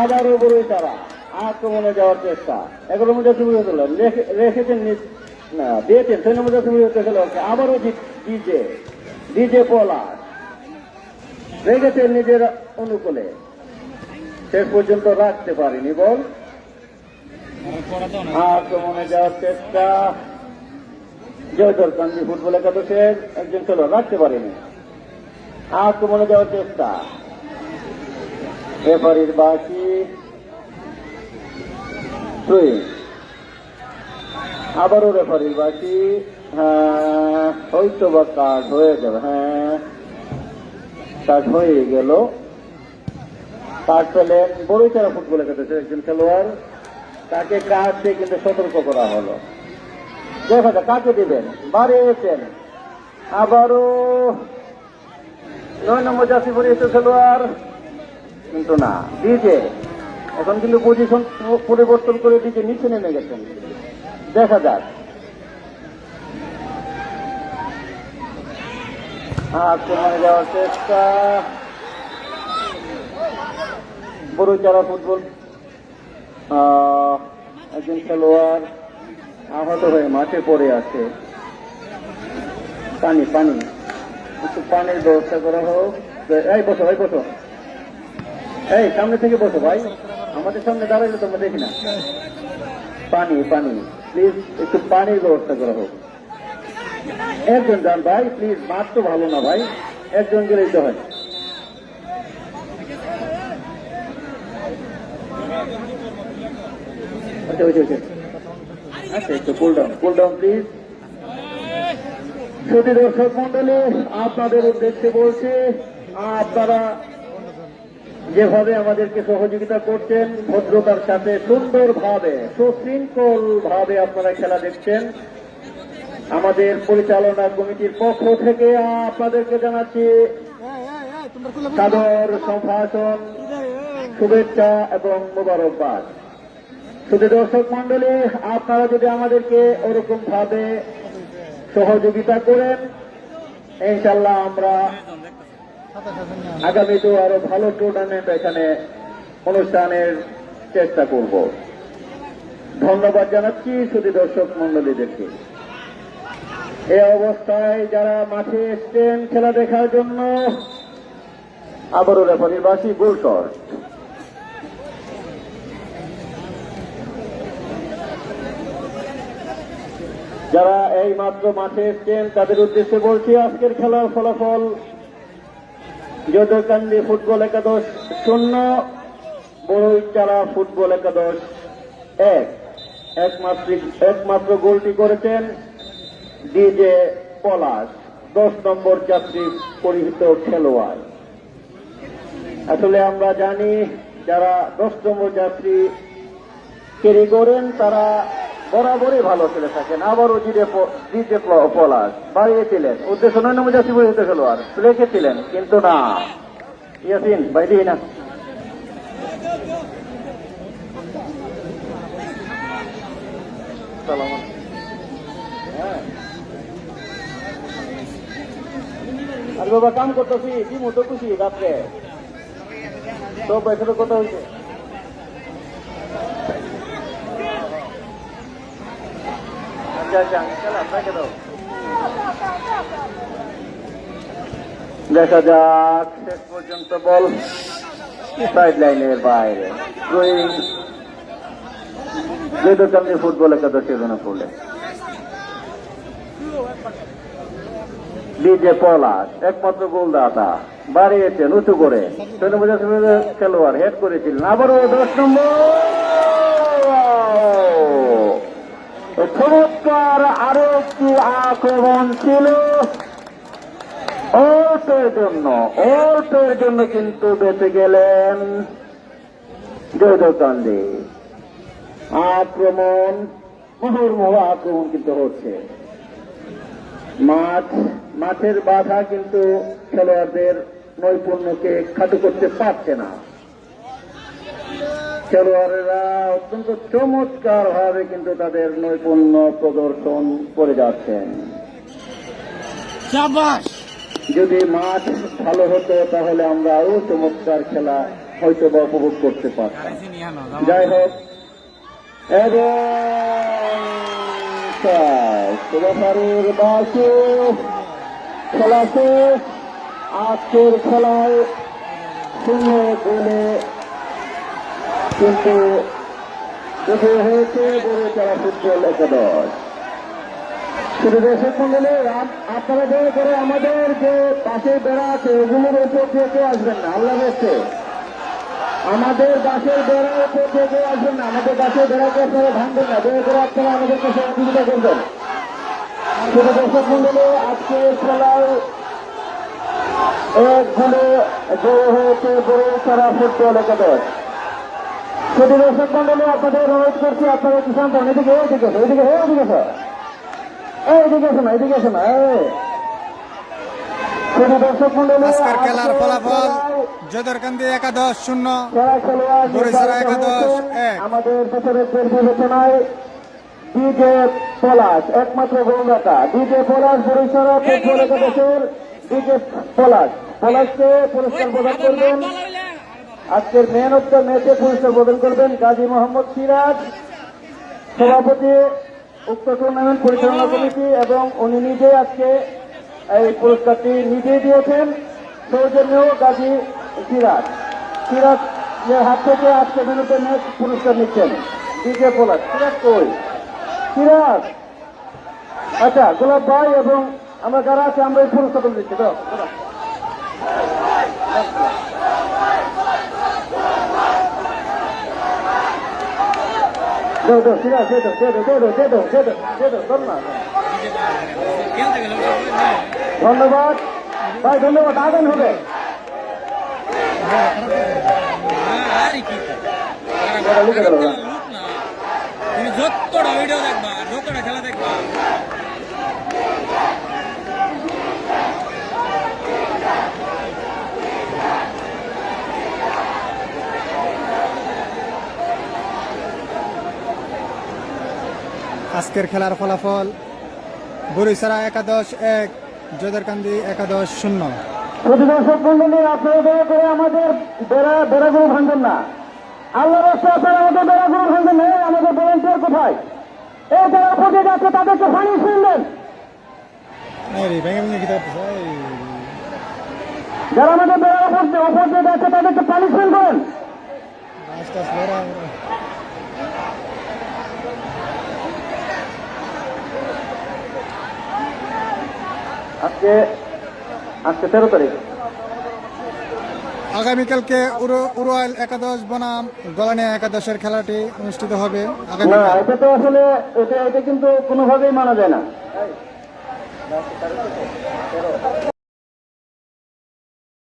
আবারও বড়ই তারা আক্রমণে যাওয়ার চেষ্টা। এগুলোর মধ্যে শুরু হতে রেখেছেন না, দিয়েছেন 6 নম্বর শুরু হতে গেল। আবারও ডিজে পলাশ রেখেছেন নিজের অনুকূলে, শেষ পর্যন্ত রাখতে পারেনি বল। আক্রমণে যাওয়ার চেষ্টা জয়দুল কান্দি ফুটবল একাদশের একজন খেলোয়াড়, রাখতে পারেনি। আক্রমণে যাওয়ার চেষ্টা, রেফারির বাকি আবারও রেফারির বাকি। হয়তো বা কাজ হয়ে যাবে। কাজ হয়ে গেল। কাজ পেলেন বড়ইচারা ফুটবল একাদশের একজন খেলোয়াড়, তাকে কাজ দিয়ে কিন্তু সতর্ক করা হলো। দেখা যাক কাকে দিবেন, বাড়িয়েছেন। আবারও 9 নম্বর জার্সি পরিহিত খেলোয়াড়, কিন্তু না, ডিজে এখন কিন্তু পজিশন পরিবর্তন করে ডিজে নিচে নেমে গেছেন। দেখা যাক, আক্রমণে যাওয়ার চেষ্টা বড়ইচারা ফুটবল একজন খেলোয়াড় আহত হয়ে মাঠে পড়ে আছে। পানি একটু পানির ব্যবস্থা করা হোক। এই বসো ভাই, বসো। এই সামনে থেকে বসো ভাই, আমাদের সামনে দাঁড়াইলে তোমরা দেখি না। পানি প্লিজ, একটু পানির ব্যবস্থা করা হোক। একজন যান ভাই প্লিজ, মাঠ তো ভালো না ভাই, একজন গেলেই তো হয়। আচ্ছা একটু কুল ডাউন প্লিজ। শুধু দর্শক মন্ডলী, আপনাদের উদ্দেশ্যে বলছি, আপনারা যেভাবে আমাদেরকে সহযোগিতা করছেন, ভদ্রতার সাথে সুন্দরভাবে সুশৃঙ্খল ভাবে আপনারা খেলা দেখছেন, আমাদের পরিচালনা কমিটির পক্ষ থেকে আপনাদেরকে জানাচ্ছি সাদর সম্ভাষণ, শুভেচ্ছা এবং মোবারকবাদ। শুধু দর্শক মন্ডলী, আপনারা যদি আমাদেরকে ওরকম ভাবে সহযোগিতা করেন, ইনশাল্লাহ আমরা আগামীতেও আরো ভালো টুর্নামেন্ট এখানে অনুষ্ঠানের চেষ্টা করব। ধন্যবাদ জানাচ্ছি শুধু দর্শক মন্ডলীদেরকে। এই অবস্থায় যারা মাঠে এসছেন খেলা দেখার জন্য, আবারও রেফারির বাসি গোল শট। যারা এই মাত্র মাঠে এসছেন তাদের উদ্দেশ্যে বলছি, আজকের খেলার ফলাফল জয়দুল কান্দি ফুটবল একাদশ 0, বড়ইচারা ফুটবল একাদশ 1। একমাত্র গোলটি করেছেন ডিজে পলাশ, 10 নম্বর যাত্রী পরিহিত খেলোয়াড়। আসলে আমরা জানি যারা 10 নম্বর যাত্রী ক্যারি করেন তারা বরাবরই ভালো খেলে থাকেন। আবারও ডিজে পলাশ বাড়িয়েছিলেন, উদ্দেশ্য 9 নম্বর যাত্রী পরিহিত খেলোয়াড় রেখেছিলেন, কিন্তু না, ইয়াসিন বাইরে না, আর বাবা কাম করতেছি কি মতো খুশি রাত্রে তো পয়সাটা কত হয়েছে আচ্ছা আচ্ছা চল আপনাকে দাও দেখা যাক শেষ পর্যন্ত বল সাইড লাইনের বাইরে যে দোকানে ফুটবল একাদশের জন্য পড়লে ডিজে পলাশ একমাত্র গোলদাতা বাড়িয়েছেন উঁচু করে খেলোয়াড় হেড করেছিলেন আবারও 10 নম্বর চমৎকার আরো একটি আক্রমণ ছিল ওল্টের জন্য কিন্তু বেঁচে গেলেন জয়দকান্দি আক্রমণ মুহুর্মুহু আক্রমণ কিন্তু হচ্ছে মাঠের বাধা কিন্তু খেলোয়াড়দের নৈপুণ্যকে খাটো করতে পারছে না খেলোয়াড়েরা অত্যন্ত চমৎকার ভাবে কিন্তু তাদের নৈপুণ্য প্রদর্শন করে যাচ্ছেন যদি মাঠ ভালো হতো তাহলে আমরা আরো চমৎকার খেলা হয়তো বা উপভোগ করতে পারতাম যাই হোক এবং খেলা শেষ আজকের খেলায় 0 গোলে কিন্তু বিজয় হয়েছে বড়ুইছড়া ফুটবল একাদশ শুধু দর্শক মন্ডলী আপনারা দয়া করে আমাদের যে পাশে বেড়া আছে ওগুলোর উপর দিয়ে কেউ আসবেন না আল্লাহ বলছে আমাদের বাসের বেড়ার উপর দিয়ে কেউ আসবেন না আমাদের বাসের বেড়াকে আপনারা ভাঙবেন না দয়া করে আপনারা আমাদেরকে সহযোগিতা করবেন শুধু দর্শক মন্ডলী আজকে খেলায় 1 গোলে জয় হয়েছে বড়ুইছড়া ফুটবল একাদশ শুধু দর্শক মন্ডলী আপনাদের অনুরোধ করছি আপনারা কিষান পান এদিকে এদিকে শোনা শুধু দর্শক মন্ডলী আজকের খেলার ফলাফল জয়দরকান্দি 11-0 বড়ুইছড়া 11-1 আমাদের ভিতরের বিবেচনায় ডিজে পলাশ একমাত্র গোলদাতা ডিজে পলাশ বড়ুইছড়া ফুটবল একাদশের ডিজে পলাশকে পুরস্কার প্রদান করবেন আজকের ম্যান অফ দ্য ম্যাচে পুরস্কার প্রদান করবেন গাজী মোহাম্মদ সিরাজ সভাপতি উক্ত টুর্নামেন্ট পরিচালনা কমিটি এবং উনি নিজে আজকে এই পুরস্কারটি নিজেই দিয়েছেন সৌজন্যেও গাজী সিরাজের হাত থেকে আজকে ম্যান অফ দ্য ম্যাচ পুরস্কার নিচ্ছেন ডিজে পলাশ সিরাজ আচ্ছা গোলাপ ভাই এবং আমরা যারা আছে আমরা এই পুরস্কার দিচ্ছি তো ধন্যবাদ ভাই ধন্যবাদ আগান হবে তুমি যতটা ভিডিও দেখবা যতটা খেলা দেখবা আজকের খেলার ফলাফল বড়ুইছড়া 11-1 জয়দরকান্দি 11-0 প্রতি দর্শক মন্ডলী আপনারা দয়া করে আমাদের বেড়াগুলো ভাঙবেন না আল্লাহ রাস্তা আপনারা আমাদের বেড়াগুলো ভাঙবেন না আমাদের ভলেন্টিয়ার কোথায় এই যারা পড়ে যাচ্ছে তাদেরকে পানি শুনবেন যারা আমাদের বেড়ার ওপর দিয়ে যাচ্ছে তাদেরকে পানি শুনবেন আজকে 13 তারিখ আগামীকালকে উরুয়াল 11 বনাম গলানিয়া 11-এর খেলাটি অনুষ্ঠিত হবে না এটা তো আসলে এটা কিন্তু কোনোভাবেই মানা যায় না